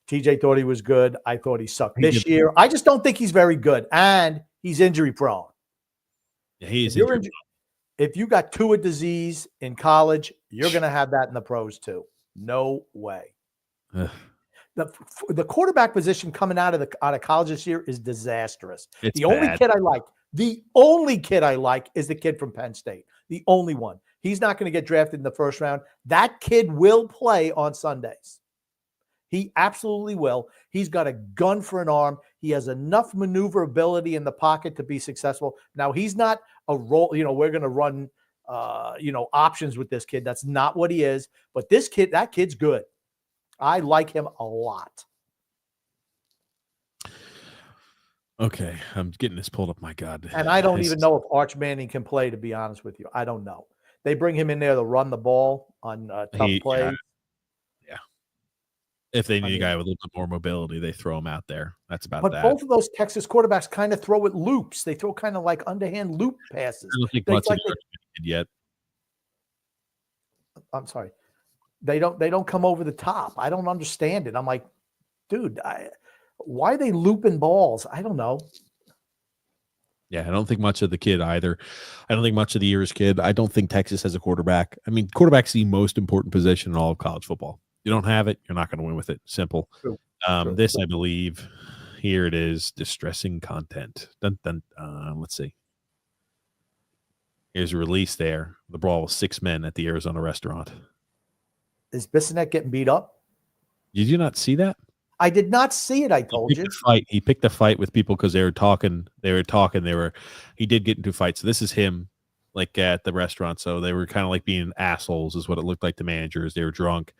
TJ thought he was good. I thought he sucked this year. I just don't think he's very good. And he's injury prone. Yeah, he is injury prone. If you got Tua disease in college, you're going to have that in the pros too. No way. The quarterback position coming out of college this year is disastrous. The only kid I like is the kid from Penn State. The only one. He's not going to get drafted in the first round. That kid will play on Sundays. He absolutely will. He's got a gun for an arm. He has enough maneuverability in the pocket to be successful. Now, he's not a role, we're going to run, options with this kid. That's not what he is. But that kid's good. I like him a lot. Okay. I'm getting this pulled up. My God. And I don't even know if Arch Manning can play, to be honest with you. I don't know. They bring him in there to run the ball on tough plays. If they need a guy with a little bit more mobility, they throw him out there. That's about but that. Both of those Texas quarterbacks kind of throw it loops. They throw kind of like underhand loop passes. I don't think much of it yet. I'm sorry. They don't come over the top. I don't understand it. I'm like, dude, why are they looping balls? I don't know. Yeah, I don't think much of the kid either. I don't think much of the year's kid. I don't think Texas has a quarterback. I mean, quarterback's the most important position in all of college football. You don't have it, you're not going to win with it. Simple. True. This, I believe, here it is, distressing content. Let's see. Here's a release there. The brawl with 6 men at the Arizona restaurant. Is Bissonnette getting beat up? Did you not see that? I did not see it. I told you. He picked a fight with people because they were talking. He did get into a fight. So this is him, like at the restaurant. So they were kind of like being assholes, is what it looked like to managers. They were drunk,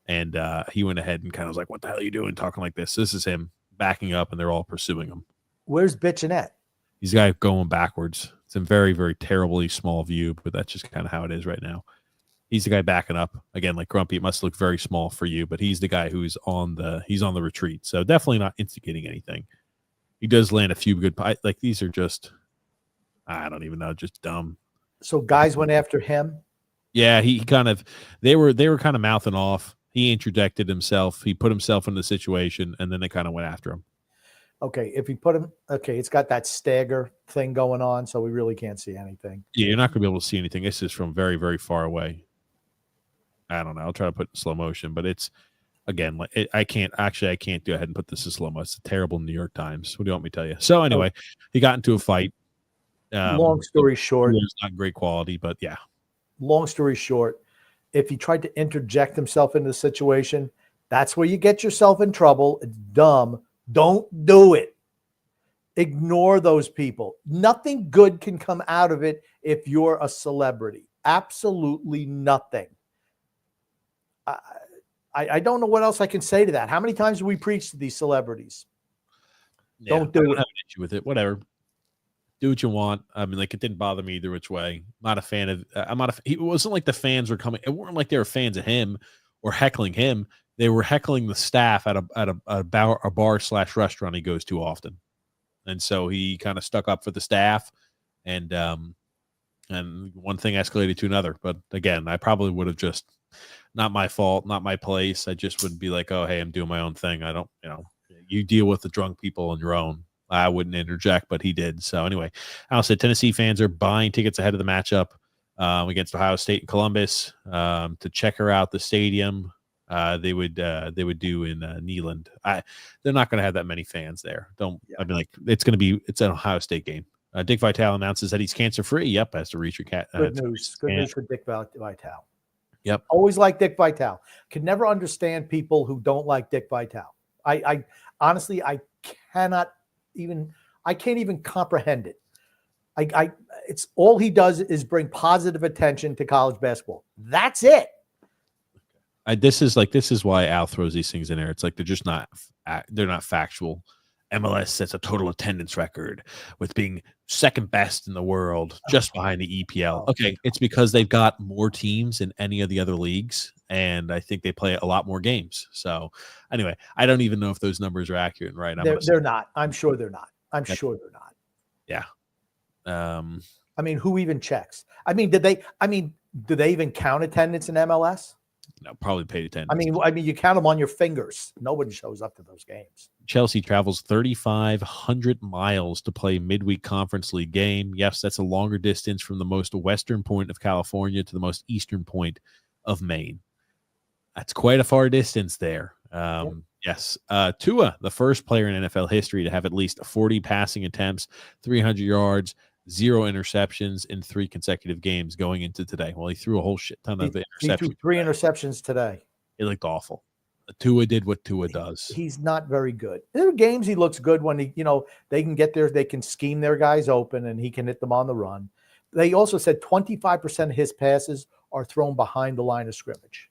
and he went ahead and kind of was like, "What the hell are you doing, talking like this?" So this is him backing up, and they're all pursuing him. Where's Bissonnette? He's a guy going backwards. It's a very, very terribly small view, but that's just kind of how it is right now. He's the guy backing up again, like Grumpy. It must look very small for you, but he's the guy who's on the retreat. So definitely not instigating anything. He does land a few good, like these are just, I don't even know, just dumb. So guys went after him. Yeah, he kind of, they were kind of mouthing off. He interjected himself. He put himself in the situation, and then they kind of went after him. Okay, if he put him, it's got that stagger thing going on, so we really can't see anything. Yeah, you're not going to be able to see anything. This is from very, very far away. I don't know. I'll try to put it in slow motion, but it's, again, like I can't go ahead and put this in slow mo. It's a terrible New York Times. What do you want me to tell you? So anyway, he got into a fight. Long story short, it's not great quality, but yeah. Long story short, if he tried to interject himself into the situation, that's where you get yourself in trouble. It's dumb. Don't do it. Ignore those people. Nothing good can come out of it if you're a celebrity. Absolutely nothing. I don't know what else I can say to that. How many times do we preach to these celebrities? Yeah, don't do I don't it. have an issue with it. Whatever. Do what you want. I mean, like, it didn't bother me either which way. Not a fan of. It wasn't like the fans were coming. It weren't like they were fans of him or heckling him. They were heckling the staff at a bar/restaurant he goes to often, and so he kind of stuck up for the staff, and one thing escalated to another. But again, I probably would have just. Not my fault, not my place. I just would be like, oh, hey, I'm doing my own thing. I don't, you deal with the drunk people on your own. I wouldn't interject, but he did. So anyway, I'll say Tennessee fans are buying tickets ahead of the matchup against Ohio State and Columbus to check her out the stadium. They would do in Neyland. They're not going to have that many fans there. I mean, like, it's an Ohio State game. Dick Vitale announces that he's cancer free. Yep, has to reach your cat. Good news. Good news for Dick Vitale. Yep. Always like Dick Vitale. Could never understand people who don't like Dick Vitale. I honestly, I can't even comprehend it. It's all he does is bring positive attention to college basketball. That's it. This is why Al throws these things in there. It's like they're not factual. MLS sets a total attendance record with being second best in the world, just behind the EPL. Okay, it's because they've got more teams than any of the other leagues, and I think they play a lot more games. So anyway, I don't even know if those numbers are accurate, right? They're not. I'm sure they're not. Sure they're not. Yeah. I mean, who even checks? Do they even count attendance in MLS? No, probably paid attendance. I mean, you count them on your fingers. Nobody shows up to those games. Chelsea travels 3,500 miles to play midweek conference league game. Yes, that's a longer distance from the most western point of California to the most eastern point of Maine. That's quite a far distance there. Yep. Yes. Tua, the first player in NFL history to have at least 40 passing attempts, 300 yards, 0 interceptions in 3 consecutive games going into today. Well, he threw a whole shit ton of interceptions. He threw 3 interceptions today. It looked awful. Tua did what Tua does. He's not very good. There are games he looks good when they can get there, they can scheme their guys open and he can hit them on the run. They also said 25% of his passes are thrown behind the line of scrimmage.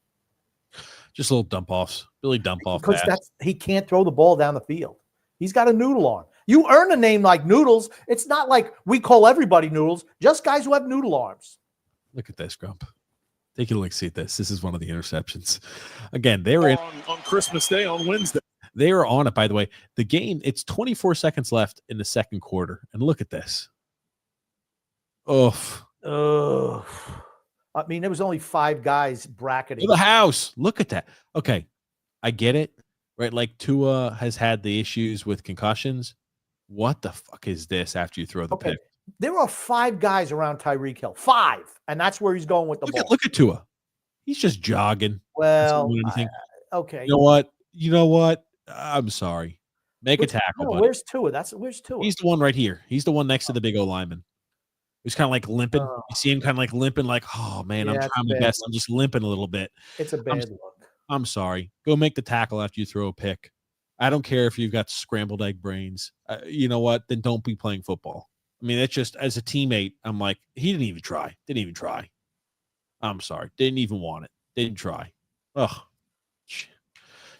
Just little dump offs, really dump off. Because he can't throw the ball down the field. He's got a noodle arm. You earn a name like Noodles. It's not like we call everybody Noodles, just guys who have noodle arms. Look at this, Grump. Take a look. See this. This is one of the interceptions. Again, they were on Christmas Day on Wednesday. They were on it, by the way. The game, it's 24 seconds left in the second quarter. And look at this. Oh. I mean, there was only 5 guys bracketing. The house. Look at that. Okay. I get it. Right? Like Tua has had the issues with concussions. What the fuck is this after you throw the pick? There are 5 guys around Tyreek Hill. 5. And that's where he's going with the ball. Look at Tua. He's just jogging. Well, okay. You know what? I'm sorry. Make a tackle. No, where's Tua? Where's Tua? He's the one right here. He's the one next to the big O lineman. He's kind of like limping. You see him kind of like limping, like, oh man, I'm trying my best. I'm just limping a little bit. It's a bad look. I'm sorry. Go make the tackle after you throw a pick. I don't care if you've got scrambled egg brains. You know what? Then don't be playing football. I mean, it's just as a teammate, I'm like, he didn't even try. Didn't even try. I'm sorry. Didn't even want it. Didn't try. Ugh.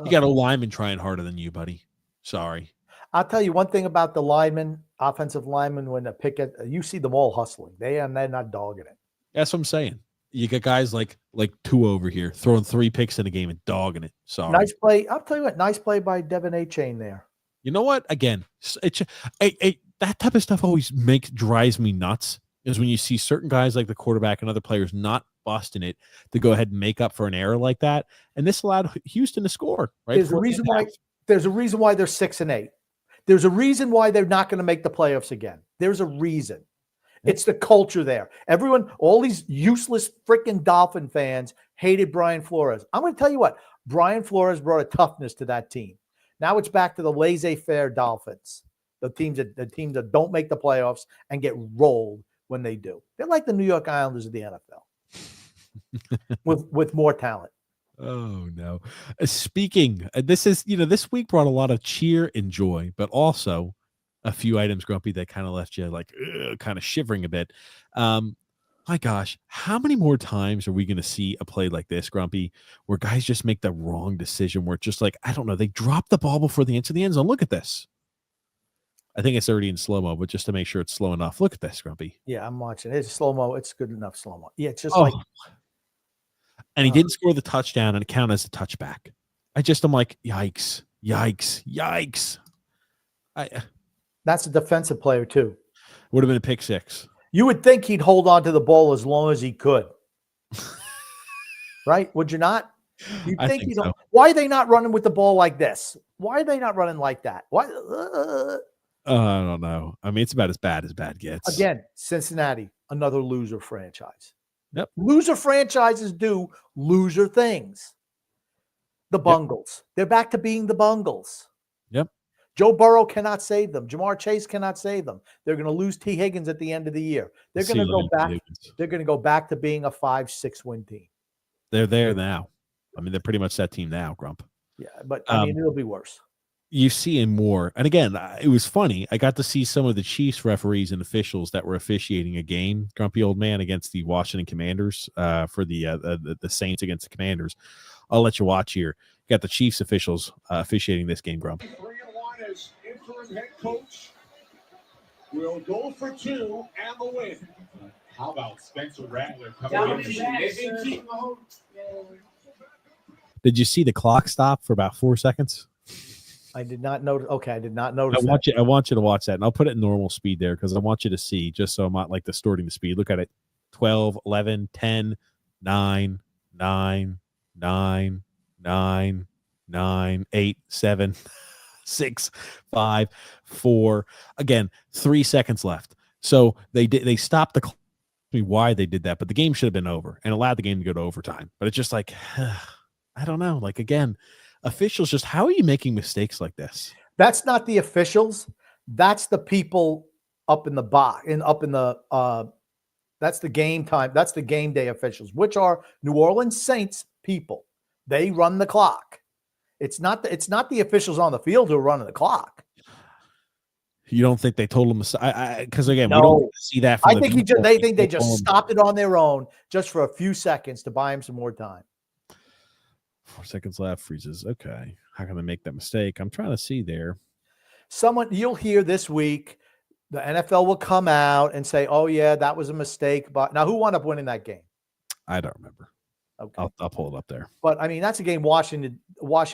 You got a lineman trying harder than you, buddy. Sorry. I'll tell you one thing about the linemen, offensive linemen, when the pick it, you see them all hustling. They're not dogging it. That's what I'm saying. You got guys like Tua over here throwing 3 picks in a game and dogging it. Sorry. Nice play. I'll tell you what, nice play by Devin A-Chain there. You know what? Again, that type of stuff always drives me nuts. Is when you see certain guys like the quarterback and other players not busting it to go ahead and make up for an error like that. And this allowed Houston to score. Right? There's a reason why they're 6-8. There's a reason why they're not going to make the playoffs again. There's a reason. It's the culture there. Everyone, all these useless freaking Dolphin fans hated Brian Flores. I'm going to tell you what, Brian Flores brought a toughness to that team. Now it's back to the laissez-faire Dolphins, the teams that don't make the playoffs and get rolled when they do. They're like the New York Islanders of the NFL with more talent. Oh no! Speaking, this week brought a lot of cheer and joy, but also a few items, Grumpy, that kind of left you like kind of shivering a bit. My gosh, how many more times are we going to see a play like this, Grumpy, where guys just make the wrong decision? Where it's just like, I don't know, they drop the ball before the end zone. Look at this. I think it's already in slow-mo, but just to make sure it's slow enough. Look at this, Grumpy. Yeah, I'm watching. It's slow-mo. It's good enough slow-mo. Yeah, it's just and he didn't score the touchdown and it counted as a touchback. I'm like, yikes. That's a defensive player too. Would have been a pick 6. You would think he'd hold on to the ball as long as he could. Right? Would you not? You'd think so. Why are they not running with the ball like this? Why are they not running like that? Why? I don't know. I mean, it's about as bad gets. Again, Cincinnati, another loser franchise. Yep. Loser franchises do loser things. The Bungles. They're back to being the Bungles. Yep. Joe Burrow cannot save them. Jamar Chase cannot save them. They're going to lose T. Higgins at the end of the year. They're going to go back. They're going to go back to being a 5-6 win team. They're there now. I mean, they're pretty much that team now, Grump. Yeah, but I mean, it'll be worse. You see him more. And again, it was funny. I got to see some of the Chiefs referees and officials that were officiating a game, Grumpy Old Man, against the Washington Commanders for the Saints against the Commanders. I'll let you watch here. You got the Chiefs officials officiating this game, Grump. 3-1 as interim head coach. We'll go for 2 and the win. How about Spencer Rattler coming in? Did you see the clock stop for about 4 seconds? I did not notice. Okay, I did not notice. I want you to watch that, and I'll put it in normal speed there because I want you to see, just so I'm not like distorting the speed. Look at it. 12, 11, 10, 9, 9, 9, 9, 9, 8, 7, 6, 5, 4. Again, 3 seconds left. So they stopped the clock. Why they did that, but the game should have been over and allowed the game to go to overtime. But it's just like, I don't know. Like, again, officials, just how are you making mistakes like this? That's not the officials. That's the people up in the box and up in the that's the game time. That's the game day officials, which are New Orleans Saints people. They run the clock. It's not the officials on the field who are running the clock. You don't think they told him? Because again, no. We don't see that. I think they think they just stopped it on their own just for a few seconds to buy him some more time. 4 seconds left. Freezes. Okay, how can I make that mistake? I'm trying to see there. Someone you'll hear this week, the NFL will come out and say, "Oh yeah, that was a mistake." But now, who wound up winning that game? I don't remember. Okay. I'll pull it up there. But I mean, that's a game Washington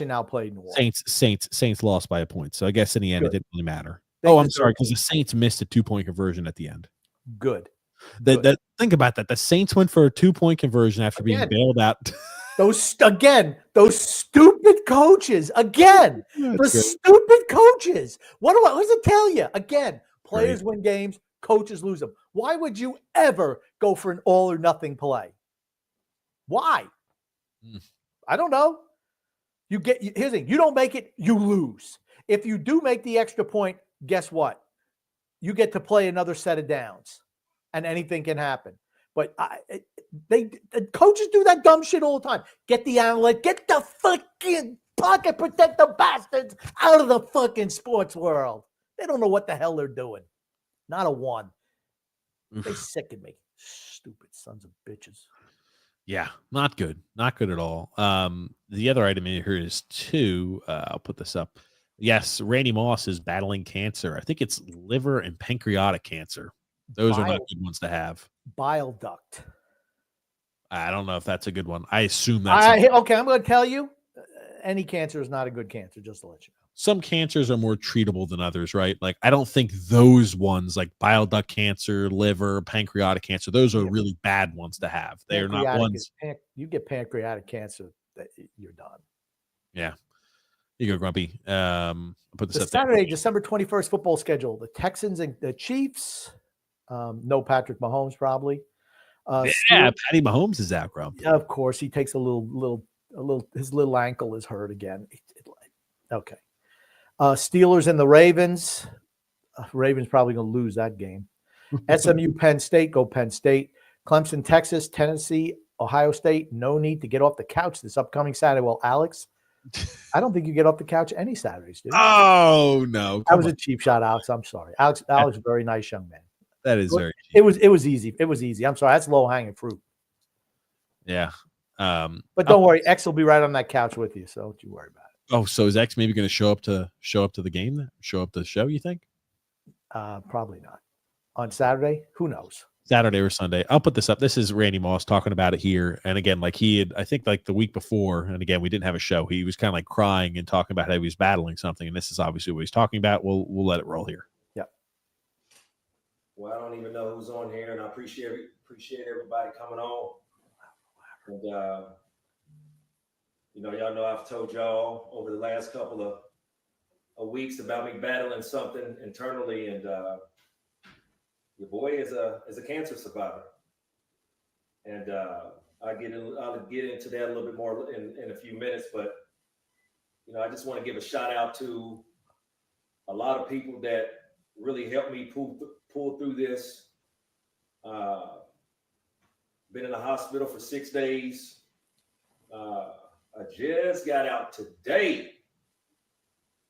now played New Orleans. Saints lost by a point. So I guess in the end, Good. it didn't really matter. They I'm deserve sorry, it. because the Saints missed a 2-point conversion at the end. Good. Think about that. The Saints went for a 2-point conversion after being bailed out. Those stupid coaches. Again, stupid coaches. What does it tell you? Again, players win games, coaches lose them. Why would you ever go for an all or nothing play? Why? I don't know. Here's the thing. You don't make it, you lose. If you do make the extra point, guess what? You get to play another set of downs, and anything can happen. But the coaches do that dumb shit all the time. Get the analyst, get the fucking pocket protector bastards out of the fucking sports world. They don't know what the hell they're doing. Not a one. They sicken me. Stupid sons of bitches. Yeah, not good. Not good at all. The other item in here is 2. I'll put this up. Yes, Randy Moss is battling cancer. I think it's liver and pancreatic cancer. Those are not good ones to have. Bile duct. I don't know if that's a good one. I assume that's okay. I'm going to tell you, any cancer is not a good cancer. Just to let you know. Some cancers are more treatable than others, right? Like I don't think those ones, like bile duct cancer, liver, pancreatic cancer, those are really bad ones to have. They are not ones. You get pancreatic cancer, you're done. Yeah. You go, Grumpy. Put this up Saturday, December 21st football schedule. The Texans and the Chiefs. No Patrick Mahomes, probably. Patty Mahomes is out, Grumpy. Of course, he takes a little. His little ankle is hurt again. Okay. Steelers and the Ravens. Ravens probably going to lose that game. SMU, Penn State. Go Penn State. Clemson, Texas. Tennessee, Ohio State. No need to get off the couch this upcoming Saturday. Well, Alex, I don't think you get off the couch any Saturdays, dude. Oh no, that was a cheap shot, Alex. I'm sorry, Alex. Alex, very nice young man. That is very cheap. It was easy. It was easy. I'm sorry. That's low hanging fruit. Yeah. But don't worry, X will be right on that couch with you, so don't you worry about it. Oh, so is X maybe going to show up to the game? Show up to the show? You think? Probably not. On Saturday, who knows? Saturday or Sunday. I'll put this up. This is Randy Moss talking about it here. And again, like he had, I think like the week before, and again, we didn't have a show. He was kind of like crying and talking about how he was battling something. And this is obviously what he's talking about. We'll let it roll here. Yep. Well, I don't even know who's on here, and I appreciate everybody coming on. And y'all know I've told y'all over the last couple of weeks about me battling something internally, and your boy is a cancer survivor, and I'll get into that a little bit more in a few minutes. But I just want to give a shout out to a lot of people that really helped me pull through this. Been in the hospital for 6 days. I just got out today.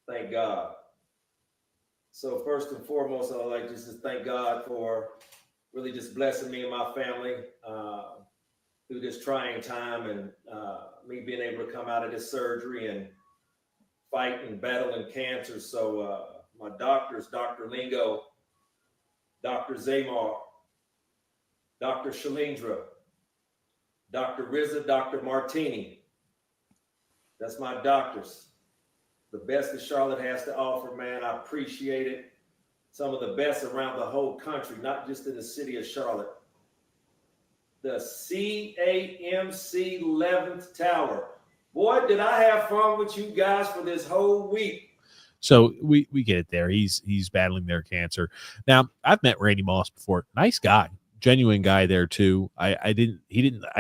Thank God. So first and foremost, I'd like just to thank God for really just blessing me and my family through this trying time, and me being able to come out of this surgery and fight and battling cancer. So my doctors, Dr. Lingo, Dr. Zamar, Dr. Shalindra, Dr. Rizza, Dr. Martini. That's my doctors. The best that Charlotte has to offer, man. I appreciate it. Some of the best around the whole country, not just in the city of Charlotte. The CAMC 11th Tower. Boy, did I have fun with you guys for this whole week. So we get it there. He's battling their cancer. Now, I've met Randy Moss before. Nice guy. Genuine guy there too. I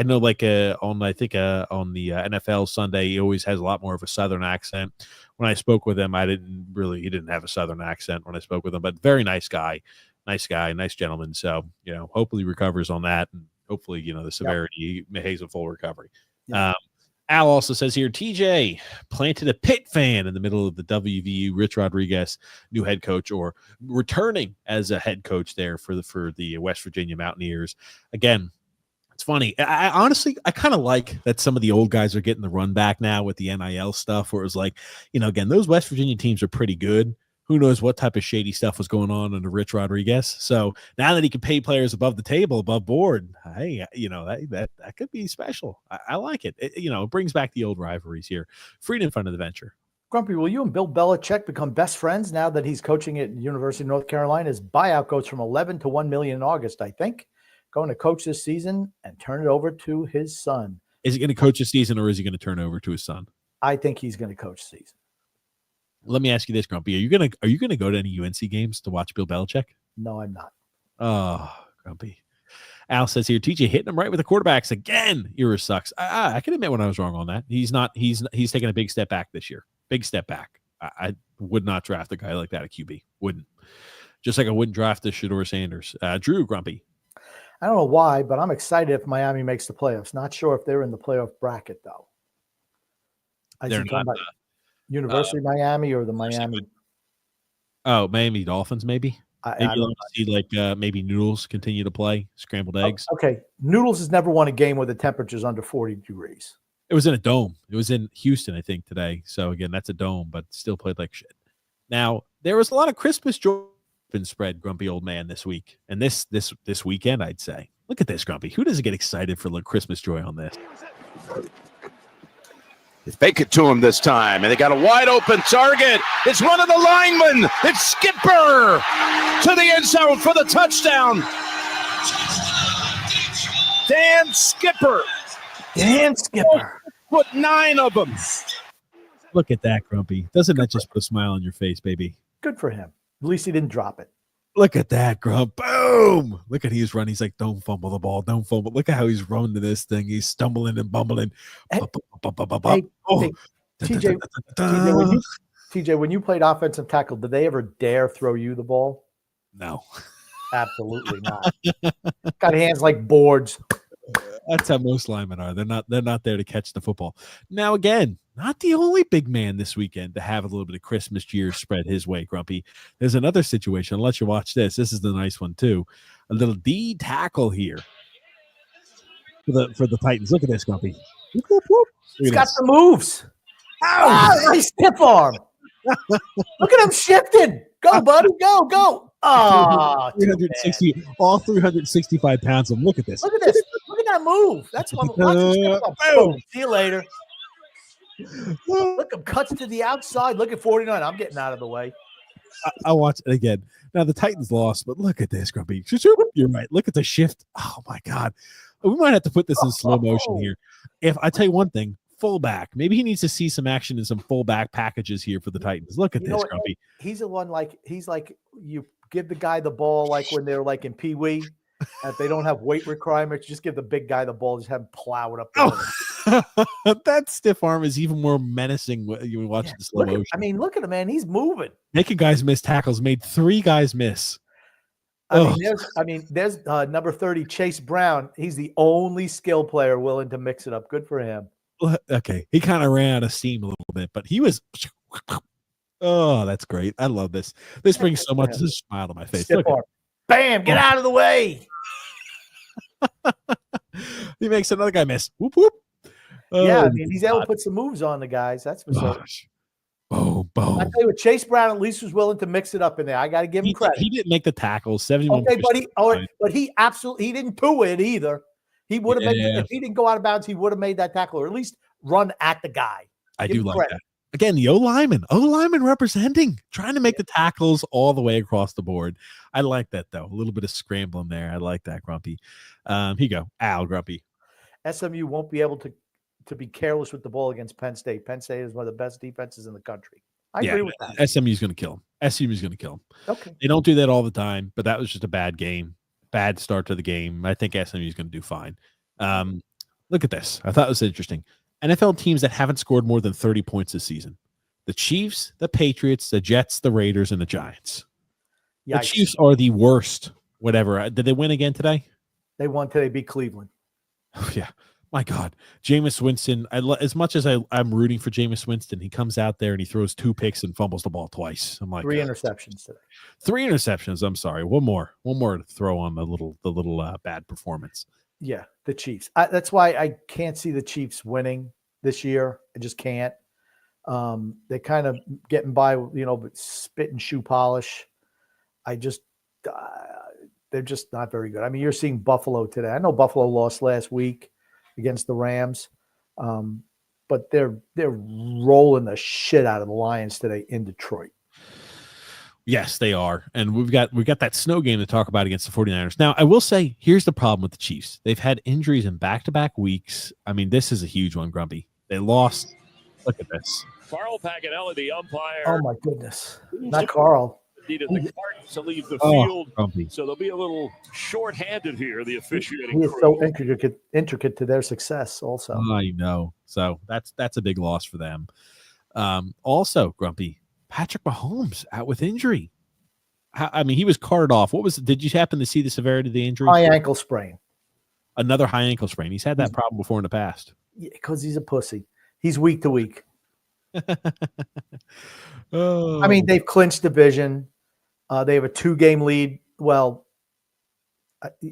know like on the NFL Sunday, he always has a lot more of a Southern accent. When I spoke with him, he didn't have a Southern accent when I spoke with him, but very nice guy, nice gentleman. So, hopefully he recovers on that, and hopefully, the severity has a full recovery. Yep. Al also says here, TJ planted a Pitt fan in the middle of the WVU. Rich Rodriguez, new head coach, or returning as a head coach there for the West Virginia Mountaineers. Again, it's funny. I honestly kind of like that some of the old guys are getting the run back now with the NIL stuff, where it was like, again, those West Virginia teams are pretty good, who knows what type of shady stuff was going on under Rich Rodriguez. So now that he can pay players above the table, above board, hey, that could be special. I like it. It brings back the old rivalries here. Freedom fund of the venture. Grumpy, will you and Bill Belichick become best friends now that he's coaching at University of North Carolina? His buyout goes from $11 to $1 million in August, I think. Going to coach this season and turn it over to his son. Is he going to coach this season, or is he going to turn over to his son? I think he's going to coach the season. Let me ask you this, Grumpy. Are you gonna go to any UNC games to watch Bill Belichick? No, I'm not. Oh, Grumpy. Al says here, TJ hitting him right with the quarterbacks again. Era sucks. I can admit when I was wrong on that. He's taking a big step back this year. Big step back. I would not draft a guy like that at QB. Wouldn't. Just like I wouldn't draft the Shedeur Sanders. Drew, Grumpy. I don't know why, but I'm excited if Miami makes the playoffs. Not sure if they're in the playoff bracket though. They're not. University of Miami or the Miami? Oh, Miami Dolphins, maybe. Maybe you'll see maybe Noodles continue to play scrambled eggs. Okay, Noodles has never won a game where the temperature's under 40 degrees. It was in a dome. It was in Houston, I think, today. So again, that's a dome, but still played like shit. Now there was a lot of Christmas joy been spread, Grumpy old man, this week and this weekend. I'd say, look at this, Grumpy. Who doesn't get excited for Christmas joy on this? They fake it to him this time, and they got a wide open target. It's one of the linemen. It's Skipper to the end zone for the touchdown. Dan Skipper. Put 9 of them. Look at that, Grumpy. Doesn't that just put a smile on your face, baby? Good for him. At least he didn't drop it. Look at that, Grump. Boom. Look at he's running. He's like, don't fumble the ball. Don't fumble. Look at how he's running to this thing. He's stumbling and bumbling. Hey, TJ, when you played offensive tackle, did they ever dare throw you the ball? No. Absolutely not. Got hands like boards. That's how most linemen are. They're not there to catch the football. Now, again, not the only big man this weekend to have a little bit of Christmas cheer spread his way, Grumpy. There's another situation. I'll let you watch this. This is the nice one, too. A little D tackle here for the Titans. Look at this, Grumpy. He's got the moves. Nice stiff arm. Look at him shifting. Go, buddy. Go. Oh, 360, all 365 pounds of him. Look at this. Look at this. Look at that move. That's one. Boom. See you later. Look, him cuts to the outside. Look at 49. I'm getting out of the way. I'll watch it again. Now, the Titans lost, but look at this, Grumpy. You're right. Look at the shift. Oh, my God. We might have to put this in slow motion here. If I tell you one thing, fullback. Maybe he needs to see some action in some fullback packages here for the Titans. Look at this, Grumpy. He's the one he's like you give the guy the ball like when they're like in Pee Wee. If they don't have weight requirements, just give the big guy the ball. Just have him plow it up. That stiff arm is even more menacing when you watch the slow motion. Look at him, man. He's moving. Making guys miss tackles. Made 3 guys miss. There's number 30, Chase Brown. He's the only skill player willing to mix it up. Good for him. Okay, he kind of ran out of steam a little bit, but he was. Oh, that's great! I love this. This brings so much of a smile to my face. Bam! Get out of the way. He makes another guy miss. Whoop whoop. Yeah, he's able to put some moves on the guys. That's for sure. Boom, boom. I tell you what, Chase Brown at least was willing to mix it up in there. I got to give him credit. He didn't make the tackles. 71. Okay, but he didn't poo it either. He would have made if he didn't go out of bounds. He would have made that tackle, or at least run at the guy. I do like that. Again, the O-lineman representing, trying to make the tackles all the way across the board. I like that, though. A little bit of scrambling there. I like that, Grumpy. Here you go. Al, Grumpy. SMU won't be able to be careless with the ball against Penn State. Penn State is one of the best defenses in the country. I agree with that. SMU's going to kill him. SMU's going to kill him. Okay. They don't do that all the time, but that was just a bad game. Bad start to the game. I think SMU's going to do fine. Look at this. I thought it was interesting. NFL teams that haven't scored more than 30 points this season. The Chiefs, the Patriots, the Jets, the Raiders, and the Giants. Yikes. The Chiefs are the worst. Whatever. Did they win again today? They won today. Beat Cleveland. Oh, yeah. My God. Jameis Winston, as much as I'm rooting for Jameis Winston, he comes out there and he throws 2 picks and fumbles the ball twice. I'm like 3 interceptions today. 3 interceptions. I'm sorry. One more to throw on the little bad performance. Yeah, the Chiefs. That's why I can't see the Chiefs winning this year. I just can't. They're kind of getting by, but spit and shoe polish. They're just not very good. I mean, you're seeing Buffalo today. I know Buffalo lost last week against the Rams, but they're rolling the shit out of the Lions today in Detroit. Yes, they are. And we've got that snow game to talk about against the 49ers. Now, I will say, here's the problem with the Chiefs. They've had injuries in back-to-back weeks. I mean, this is a huge one, Grumpy. They lost. Look at this. Carl Paganelli, the umpire. Oh, my goodness. Not Carl. Needed the Cardinals to leave the field. Grumpy. So they'll be a little short-handed here, the officiating He is crew. so intricate to their success also. I know. So that's a big loss for them. Also, Grumpy, Patrick Mahomes out with injury. I mean, he was carted off. Did you happen to see the severity of the injury? High ankle sprain. Another high ankle sprain. He's had that problem before in the past. Yeah, because he's a pussy. He's week to week. Oh. I mean, they've clinched division. They have a 2-game lead. Well,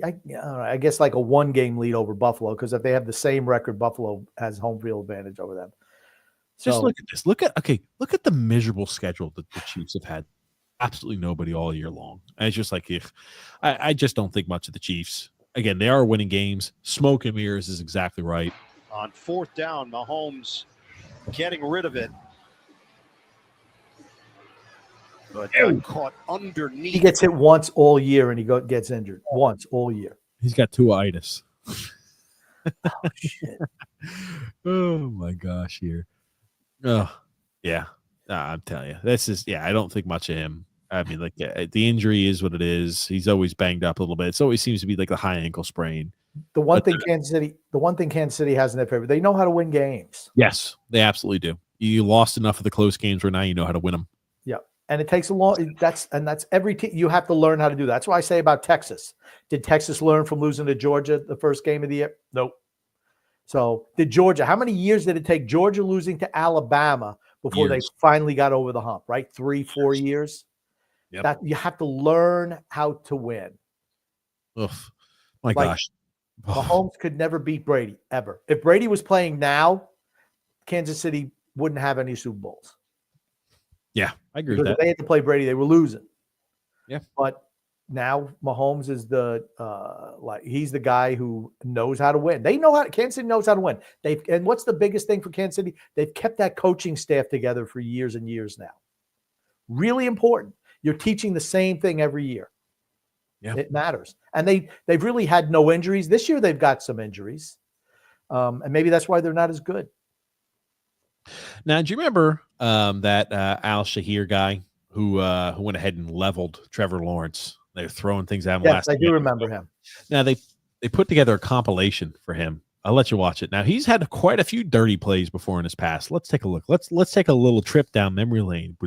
I guess like a 1-game lead over Buffalo, because if they have the same record, Buffalo has home field advantage over them. Just look at this. Look at the miserable schedule that the Chiefs have had. Absolutely nobody all year long. And it's just like, I just don't think much of the Chiefs. Again, they are winning games. Smoke and mirrors is exactly right. On 4th down, Mahomes getting rid of it. But got caught underneath. He gets hit once all year, and he gets injured once all year. He's got two-itis. Oh, shit. Oh, my gosh, here. Oh, yeah. I'm telling you, this is, I don't think much of him. I mean, like, the injury is what it is. He's always banged up a little bit. It always seems to be like a high ankle sprain. The one thing Kansas City has in their favor, they know how to win games. Yes, they absolutely do. You lost enough of the close games where now you know how to win them. Yeah. And it takes a long, that's every team. You have to learn how to do that. That's what I say about Texas. Did Texas learn from losing to Georgia the first game of the year? Nope. So did Georgia, how many years did it take Georgia losing to Alabama before they finally got over the hump, right? 3-4 years. Yep. That you have to learn how to win. Ugh. My gosh. Mahomes could never beat Brady, ever. If Brady was playing now, Kansas City wouldn't have any Super Bowls. Yeah, I agree with that. If they had to play Brady, they were losing. Yeah. But now Mahomes is he's the guy who knows how to win. Kansas City knows how to win. And what's the biggest thing for Kansas City? They've kept that coaching staff together for years and years now. Really important. You're teaching the same thing every year. Yeah. It matters. And they've really had no injuries. This year they've got some injuries. And maybe that's why they're not as good. Now, do you remember that Al Shahir guy who went ahead and leveled Trevor Lawrence? They were throwing things at him last Yes, I do year. remember him. Now, they put together a compilation for him. I'll let you watch it. Now, he's had quite a few dirty plays before in his past. Let's take a look. Let's take a little trip down memory lane.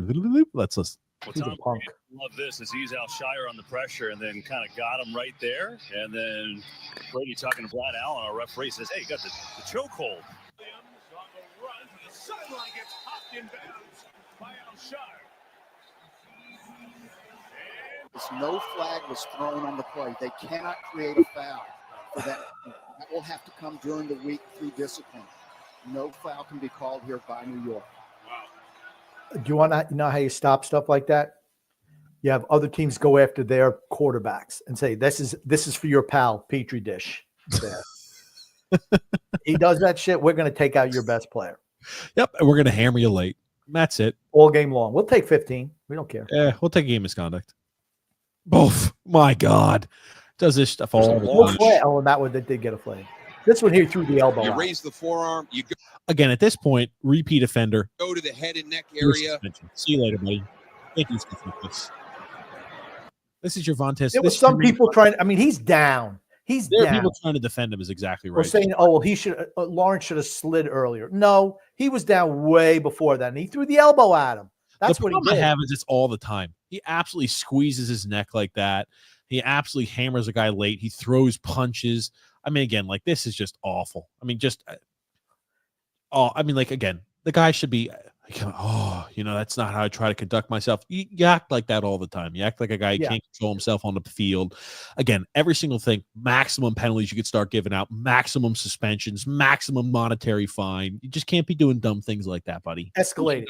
Let's listen. He's a punk. Love this as he's out Shire on the pressure and then kind of got him right there. And then Brady talking to Brad Allen, our referee, says, hey, you got the chokehold. On the run to the sideline, gets hopped in bounds by Al Shire. No flag was thrown on the play. They cannot create a foul for that. That will have to come during the week through discipline. No foul can be called here by New York. Do you want to know how you stop stuff like that? You have other teams go after their quarterbacks and say, this is for your pal, Petri dish. He does that shit. We're going to take out your best player. Yep, and we're going to hammer you late. That's it. All game long. We'll take 15. We don't care. Yeah, we'll take a game misconduct. Both. My God. Does this stuff all the No time. flag. Oh, and that one, they did get a flag. This one here threw the elbow You out. raise the forearm, you Again, at this point, repeat offender. go to the head and neck area. See you later, buddy. Thank you, This is your Vontaze. There was some people trying. I mean, he's down. He's There are down. people trying to defend him is exactly We're right. saying, oh, well, he should. Lawrence should have slid earlier. No, he was down way before that, and he threw the elbow at him. That's the what he problem did. I have is it's all the time. He absolutely squeezes his neck like that. He absolutely hammers a guy late. He throws punches. I mean, again, this is just awful. I mean, again, the guy should be. That's not how I try to conduct myself. You act like that all the time. You act like a guy who can't control himself on the field. Again, every single thing, maximum penalties you could start giving out, maximum suspensions, maximum monetary fine. You just can't be doing dumb things like that, buddy. Escalated.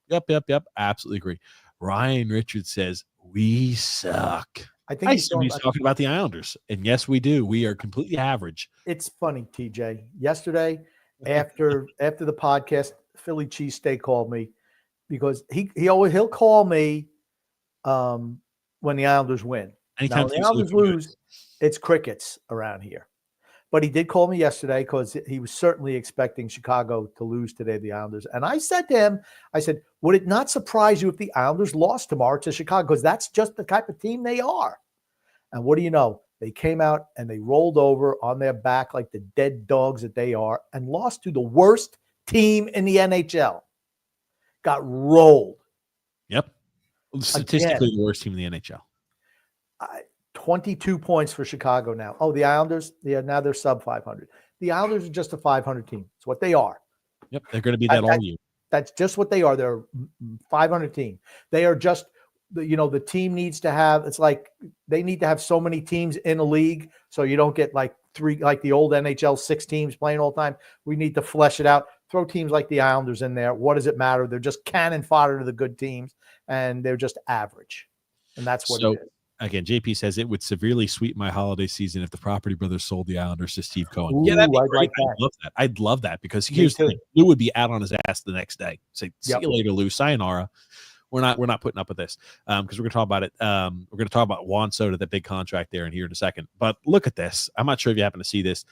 Yep. Absolutely agree. Ryan Richards says, we suck. I think he's talking about the Islanders. And yes, we do. We are completely average. It's funny, TJ. Yesterday, after the podcast, Philly Cheesesteak called me because he'll call me when the Islanders win. Anytime when the Islanders lose, it's crickets around here. But he did call me yesterday because he was certainly expecting Chicago to lose today, the Islanders. And I said to him, would it not surprise you if the Islanders lost tomorrow to Chicago? Because that's just the type of team they are. And what do you know? They came out and they rolled over on their back like the dead dogs that they are and lost to the worst team in the NHL. Got rolled. Yep. Statistically, the worst team in the NHL. 22 points for Chicago now. Oh, the Islanders, now they're sub 500. The Islanders are just a 500 team. It's what they are. Yep, they're going to be that all year. That's just what they are. They're a 500 team. They are just, the team needs to have, it's like they need to have so many teams in a league so you don't get like the old NHL 6 teams playing all the time. We need to flesh it out. Throw teams like the Islanders in there. What does it matter? They're just cannon fodder to the good teams, and they're just average. And that's what it is. Again, JP says it would severely sweeten my holiday season if the Property Brothers sold the Islanders to Steve Cohen. Ooh, that'd be I'd great. like that. I'd love that. I'd love that because here's the thing: Lou would be out on his ass the next day. Say, see you later, Lou. Sayonara. We're not putting up with this because we're going to talk about it. We're going to talk about Juan Soto, that big contract there, and here in a second. But look at this. I'm not sure if you happen to see this.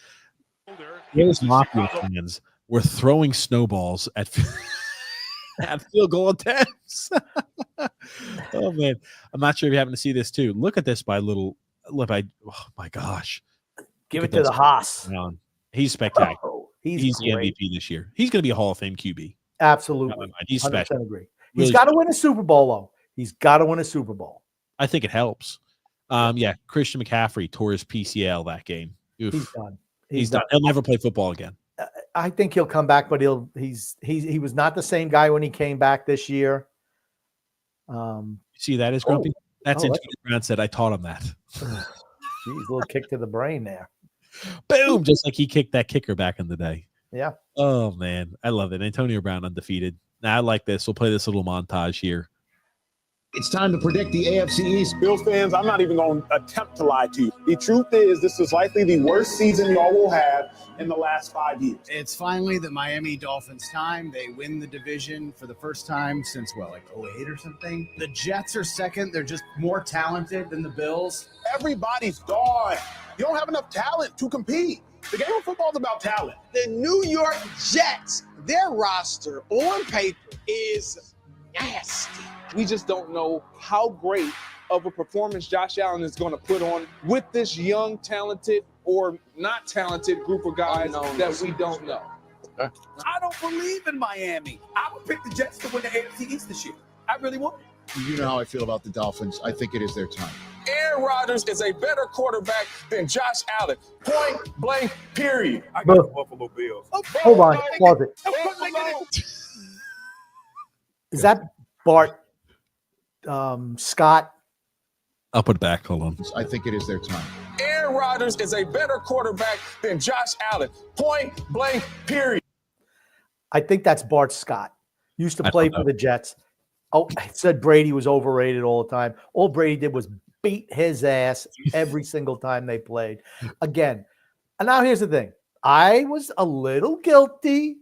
Those Mafia fans were throwing snowballs at field goal attempts. Oh man, I'm not sure if you happen to see this too. Look at this oh my gosh. Give it to the Haas. He's spectacular. He's the great. MVP this year. He's going to be a Hall of Fame QB. Absolutely. He's 100% special. agree. He's got to win a Super Bowl though. He's got to win a Super Bowl. I think it helps. Christian McCaffrey tore his PCL that game. Oof. He's done. He's done. He'll never play football again. I think he'll come back, but he was not the same guy when he came back this year. See that is Grumpy? That's Antonio Brown said I taught him that. Geez, a little kick to the brain there. Boom! Just like he kicked that kicker back in the day. Yeah. Oh man, I love it. Antonio Brown undefeated. Now I like this. We'll play this little montage here. It's time to predict the AFC East. Bills fans, I'm not even going to attempt to lie to you. The truth is, this is likely the worst season y'all will have in the last 5 years. It's finally the Miami Dolphins' time. They win the division for the first time since, 08 or something? The Jets are second. They're just more talented than the Bills. Everybody's gone. You don't have enough talent to compete. The game of football is about talent. The New York Jets, their roster on paper is nasty. We just don't know how great of a performance Josh Allen is going to put on with this young, talented, or not talented group of guys that we don't know. I don't believe in Miami. I would pick the Jets to win the AFC East this year. I really would. You know how I feel about the Dolphins. I think it is their time. Aaron Rodgers is a better quarterback than Josh Allen. Point blank, period. I got the Buffalo Bills. Hold on. Pause it. Is that Bart Scott? I'll put it back. Hold on. I think it is their time. Aaron Rodgers is a better quarterback than Josh Allen. Point blank, period. I think that's Bart Scott. Used to play for the Jets. Oh, I said Brady was overrated all the time. All Brady did was beat his ass every single time they played. Again, and now here's the thing. I was a little guilty.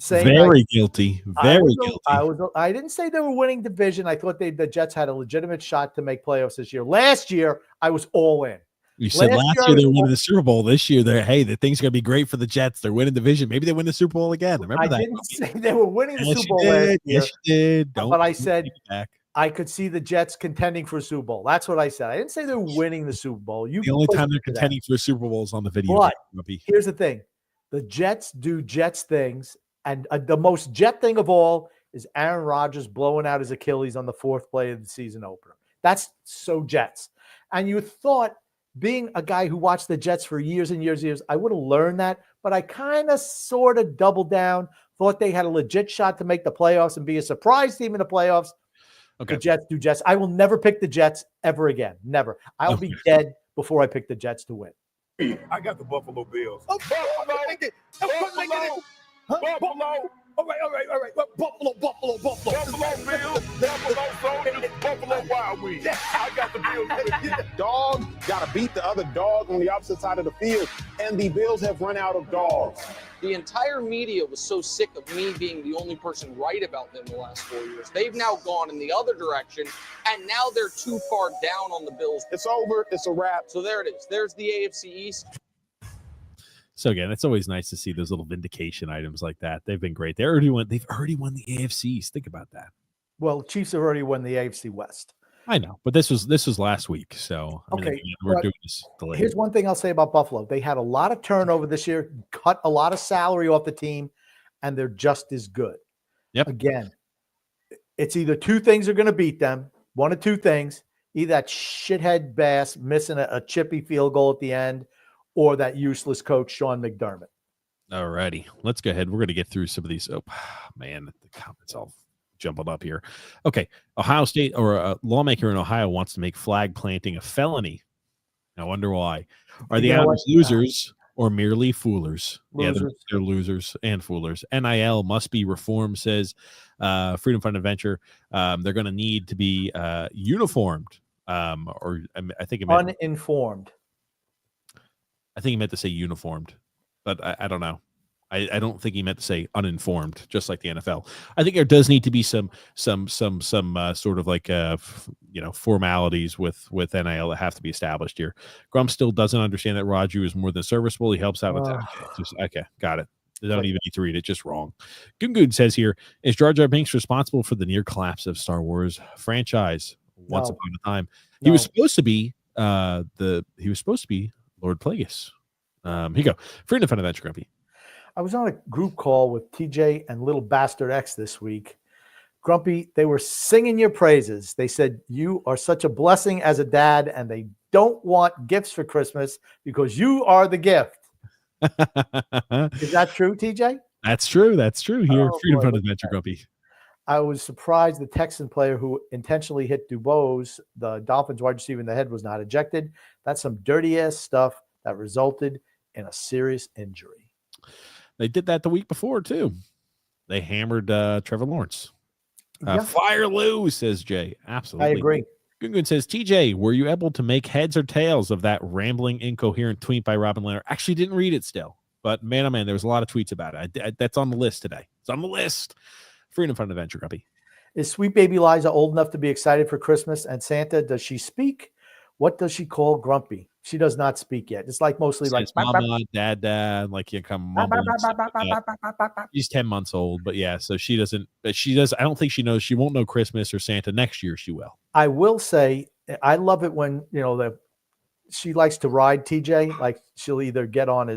Very guilty. I didn't say they were winning division. I thought the Jets had a legitimate shot to make playoffs this year. Last year, I was all in. You said last year they were winning the Super Bowl. This year, the thing's going to be great for the Jets. They're winning division. Maybe they win the Super Bowl again. Remember that? I didn't say they were winning the Super Bowl last year. Yes, you did. But I said I could see the Jets contending for a Super Bowl. That's what I said. I didn't say they're winning the Super Bowl. The only time they're contending for a Super Bowl is on the video. But here's the thing. The Jets do Jets things. And the most Jet thing of all is Aaron Rodgers blowing out his Achilles on the 4th play of the season opener. That's so Jets. And you thought, being a guy who watched the Jets for years and years and years, I would have learned that. but I kind of sort of doubled down, thought they had a legit shot to make the playoffs and be a surprise team in the playoffs. Okay. The Jets do Jets. I will never pick the Jets ever again. Never. I'll be dead before I pick the Jets to win. I got the Buffalo Bills. Buffalo. All right. Buffalo Bills. Buffalo Wild Wings. I got the Bills. Dog got to beat the other dog on the opposite side of the field, and the Bills have run out of dogs. The entire media was so sick of me being the only person right about them the last 4 years. They've now gone in the other direction, and now they're too far down on the Bills. It's over. It's a wrap. So there it is. There's the AFC East. So again, it's always nice to see those little vindication items like that. They've been great. They've already won the AFC East. Think about that. Well, Chiefs have already won the AFC West. I know, but this was last week. So I mean, okay, again, we're doing this delayed. Here's one thing I'll say about Buffalo. They had a lot of turnover this year, cut a lot of salary off the team, and they're just as good. Yep. Again, it's either two things are going to beat them. One of two things. Either that shithead Bass missing a chippy field goal at the end, or that useless coach, Sean McDermott. All righty. Let's go ahead. We're going to get through some of these. Oh, man, the comments all jumping up here. Okay. Ohio State, or a lawmaker in Ohio, wants to make flag planting a felony. I wonder why. Are the Islanders losers or merely foolers? Losers. Yeah, they're losers and foolers. NIL must be reformed, says Freedom Fund Adventure. They're going to need to be uniformed. Or I think it meant uninformed. I think he meant to say uniformed, but I don't know. I don't think he meant to say uninformed, just like the NFL. I think there does need to be some sort of like formalities with NIL that have to be established here. Grump still doesn't understand that Raju is more than serviceable. He helps out with that. Okay, got it. I don't even need to read it. Just wrong. Gungood says here, is Jar Jar Binks responsible for the near collapse of Star Wars franchise? Once upon a time, he was supposed to be Lord Plagueis. Here you go. Freedom Fund Adventure, Grumpy. I was on a group call with TJ and Little Bastard X this week. Grumpy, they were singing your praises. They said you are such a blessing as a dad, and they don't want gifts for Christmas because you are the gift. Is that true, TJ? That's true. That's true. Here, Freedom boy, Fund Adventure, Grumpy. I was surprised the Texan player who intentionally hit Dubose, the Dolphins wide receiver in the head, was not ejected. That's some dirty-ass stuff that resulted in a serious injury. They did that the week before, too. They hammered Trevor Lawrence. Fire Lou, says Jay. Absolutely. I agree. Gungun says, TJ, were you able to make heads or tails of that rambling, incoherent tweet by Robin Leonard? Actually didn't read it still. But, man, oh, man, there was a lot of tweets about it. That's on the list today. It's on the list. Freedom Fund Adventure, Grumpy. Is sweet baby Liza old enough to be excited for Christmas and Santa? Does she speak? What does she call Grumpy? She does not speak yet. It's like mostly like mama, dad, like you come mumbling. She's 10 months old, but yeah, so she doesn't. But she does. I don't think she knows. She won't know Christmas or Santa next year. She will. I will say, I love it when she likes to ride TJ. Like she'll either get on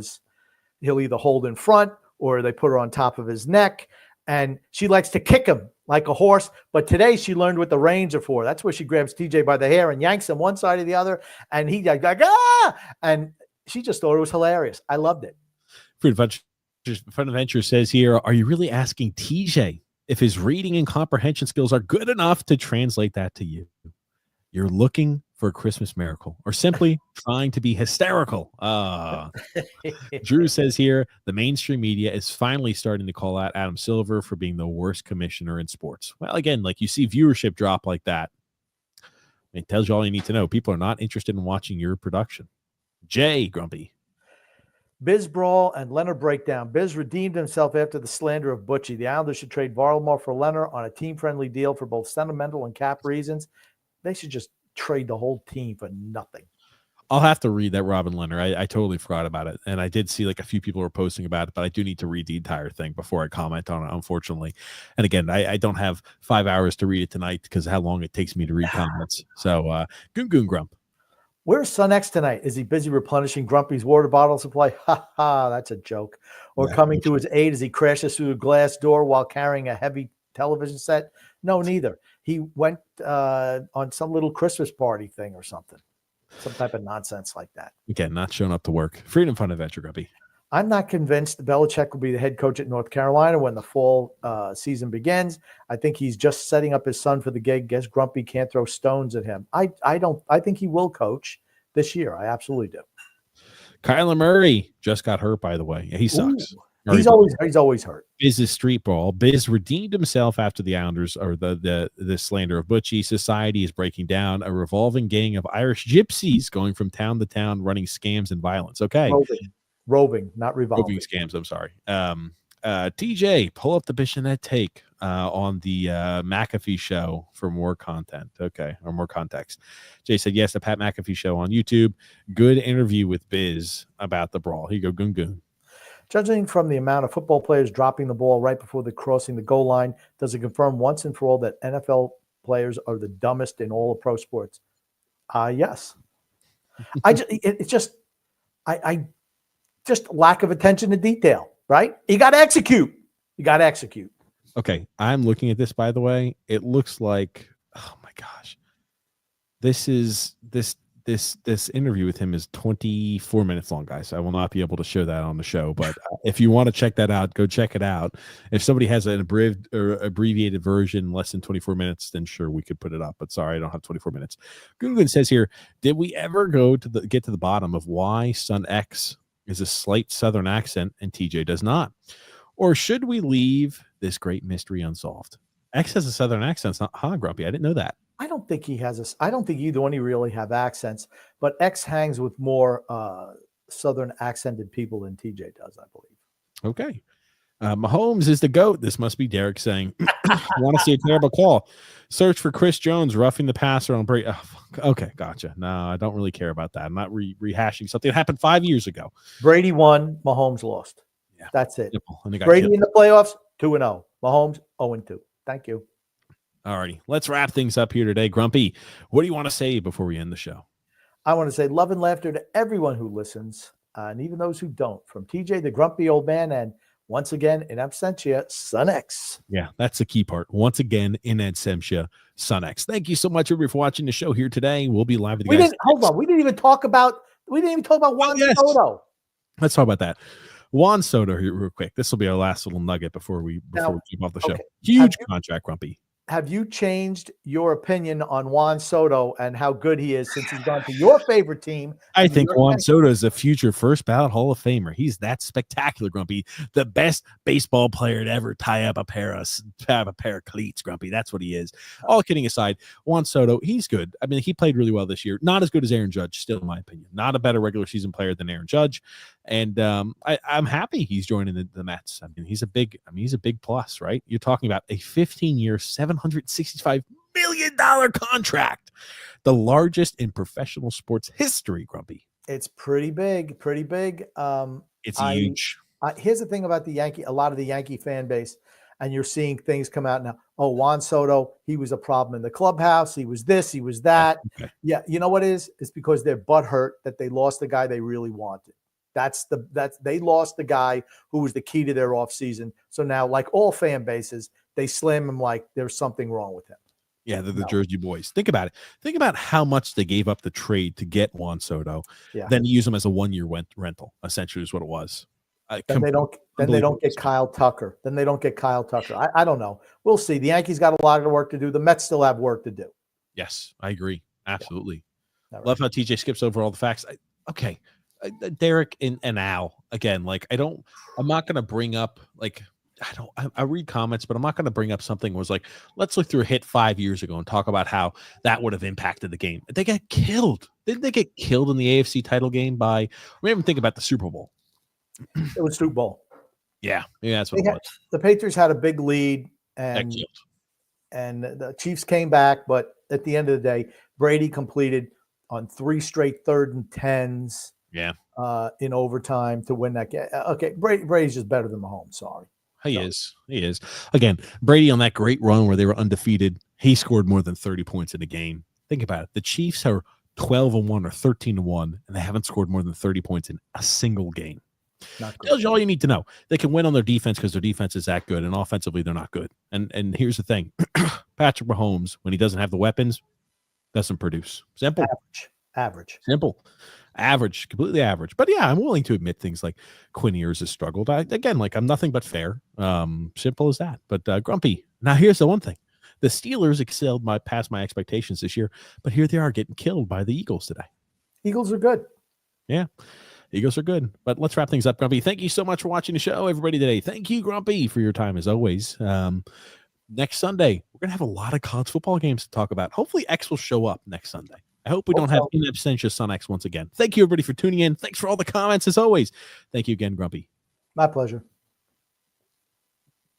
he'll either hold in front or they put her on top of his neck. And she likes to kick him like a horse. But today she learned what the reins are for. That's where she grabs TJ by the hair and yanks him one side or the other. And he like, ah! And she just thought it was hilarious. I loved it. Fun Adventure says here, are you really asking TJ if his reading and comprehension skills are good enough to translate that to you? You're looking for a Christmas miracle or simply trying to be hysterical. Drew says here, the mainstream media is finally starting to call out Adam Silver for being the worst commissioner in sports. Well, again, like you see viewership drop like that. It tells you all you need to know. People are not interested in watching your production. Jay, Grumpy. Biz Brawl and Leonard breakdown. Biz redeemed himself after the slander of Butchie. The Islanders should trade Varlamov for Leonard on a team-friendly deal for both sentimental and cap reasons. They should just trade the whole team for nothing. I'll have to read that Robin Leonard. I totally forgot about it. And I did see like a few people were posting about it, but I do need to read the entire thing before I comment on it, unfortunately. And again, I don't have 5 hours to read it tonight because of how long it takes me to read comments. So Goon Grump. Where's Son X tonight? Is he busy replenishing Grumpy's water bottle supply? Ha ha, that's a joke. Or coming to his aid as he crashes through a glass door while carrying a heavy television set? No, neither. He went on some little Christmas party thing or something. Some type of nonsense like that. Again, not showing up to work. Freedom Fund Adventure, Grumpy. I'm not convinced Belichick will be the head coach at North Carolina when the fall season begins. I think he's just setting up his son for the gig. Guess Grumpy can't throw stones at him. I think he will coach this year. I absolutely do. Kyler Murray just got hurt, by the way. Yeah, he sucks. Ooh. He's always hurt. Biz's street ball. Biz redeemed himself after the Islanders or the slander of Butchie. Society is breaking down. A revolving gang of Irish gypsies going from town to town, running scams and violence. Okay, roving, not revolving. Roving scams. I'm sorry. TJ, pull up the Bichonette take on the McAfee show for more content. Okay, or more context. Jay said yes. The Pat McAfee show on YouTube. Good interview with Biz about the brawl. Here you go, goon. Judging from the amount of football players dropping the ball right before they're crossing the goal line, does it confirm once and for all that NFL players are the dumbest in all of pro sports? Yes. It's just lack of attention to detail, right? You got to execute. Okay, I'm looking at this, by the way. It looks like, oh my gosh, this interview with him is 24 minutes long, guys. I will not be able to show that on the show, but if you want to check that out, go check it out. If somebody has an abbreviated version, less than 24 minutes, then sure, we could put it up. But sorry, I don't have 24 minutes. Gungun says here, did we ever get to the bottom of why Son X is a slight Southern accent and TJ does not? Or should we leave this great mystery unsolved? X has a Southern accent. It's not Grumpy. I didn't know that. I don't think he has I don't think either one really have accents, but X hangs with more Southern accented people than TJ does, I believe. Okay. Mahomes is the GOAT. This must be Derek saying, want to see a terrible call. Search for Chris Jones roughing the passer on Brady. Oh, okay, gotcha. No, I don't really care about that. I'm not rehashing something that happened 5 years ago. Brady won, Mahomes lost. Yeah. That's it. Brady in the playoffs, 2-0. Mahomes, 0-2. Thank you. All righty. Let's wrap things up here today. Grumpy, what do you want to say before we end the show? I want to say love and laughter to everyone who listens, and even those who don't. From TJ, the grumpy old man, and once again, in absentia, Son X. Yeah, that's the key part. Once again, in absentia, Son X. Thank you so much, everybody, for watching the show here today. We'll be live with you guys. We didn't even talk about Juan Soto. Let's talk about that. Juan Soto here real quick. This will be our last little nugget before we keep off the show. Huge contract, Grumpy. Have you changed your opinion on Juan Soto and how good he is since he's gone to your favorite team? I think Juan Soto is a future first ballot Hall of Famer. He's that spectacular, Grumpy. The best baseball player to ever tie up a pair of cleats, Grumpy. That's what he is. All kidding aside, Juan Soto, he's good. I mean, he played really well this year. Not as good as Aaron Judge, still in my opinion. Not a better regular season player than Aaron Judge. And I'm happy he's joining the Mets. I mean, he's a big plus, right? You're talking about a 15-year, $765 million contract, the largest in professional sports history, Grumpy. It's pretty big. It's huge. Here's the thing about a lot of the Yankee fan base, and you're seeing things come out now. Oh, Juan Soto, he was a problem in the clubhouse. He was this, he was that. Okay. Yeah, you know what it is? It's because they're butthurt that they lost the guy they really wanted. They lost the guy who was the key to their offseason. So now, like all fan bases, they slam him like there's something wrong with him. Yeah, they're the Jersey boys. Think about it. Think about how much they gave up the trade to get Juan Soto. Yeah. Then use him as a 1-year rental, essentially is what it was. Then they don't get Kyle Tucker. I don't know. We'll see. The Yankees got a lot of work to do. The Mets still have work to do. Yes, I agree. Absolutely. Yeah. Right. Love how TJ skips over all the facts. Okay. Derek and Al again. Like I'm not going to bring up I read comments, but I'm not going to bring up something was like, let's look through a hit 5 years ago and talk about how that would have impacted the game. They got killed. Didn't they get killed in the AFC title game by? We even think about the Super Bowl. It was Super Bowl. Yeah, that's what it was. The Patriots had a big lead, and the Chiefs came back, but at the end of the day, Brady completed on 3 straight 3rd and 10s. Yeah. In overtime to win that game. Okay, Brady's just better than Mahomes. Sorry. He is. Again, Brady on that great run where they were undefeated, he scored more than 30 points in a game. Think about it. The Chiefs are 12-1 or 13-1, and they haven't scored more than 30 points in a single game. Tells you all you need to know. They can win on their defense because their defense is that good, and offensively they're not good. And here's the thing. Patrick Mahomes, when he doesn't have the weapons, doesn't produce. Simple. Average. Simple. Average, completely average. But yeah, I'm willing to admit things like Quinn Ewers has struggled. I'm nothing but fair. Simple as that. But Grumpy, now here's the one thing. The Steelers excelled past my expectations this year, but here they are getting killed by the Eagles today. Eagles are good. Yeah, Eagles are good. But let's wrap things up, Grumpy. Thank you so much for watching the show, everybody, today. Thank you, Grumpy, for your time as always. Next Sunday, we're going to have a lot of college football games to talk about. Hopefully, X will show up next Sunday. I hope we don't have in absentia Son X once again. Thank you, everybody, for tuning in. Thanks for all the comments, as always. Thank you again, Grumpy. My pleasure.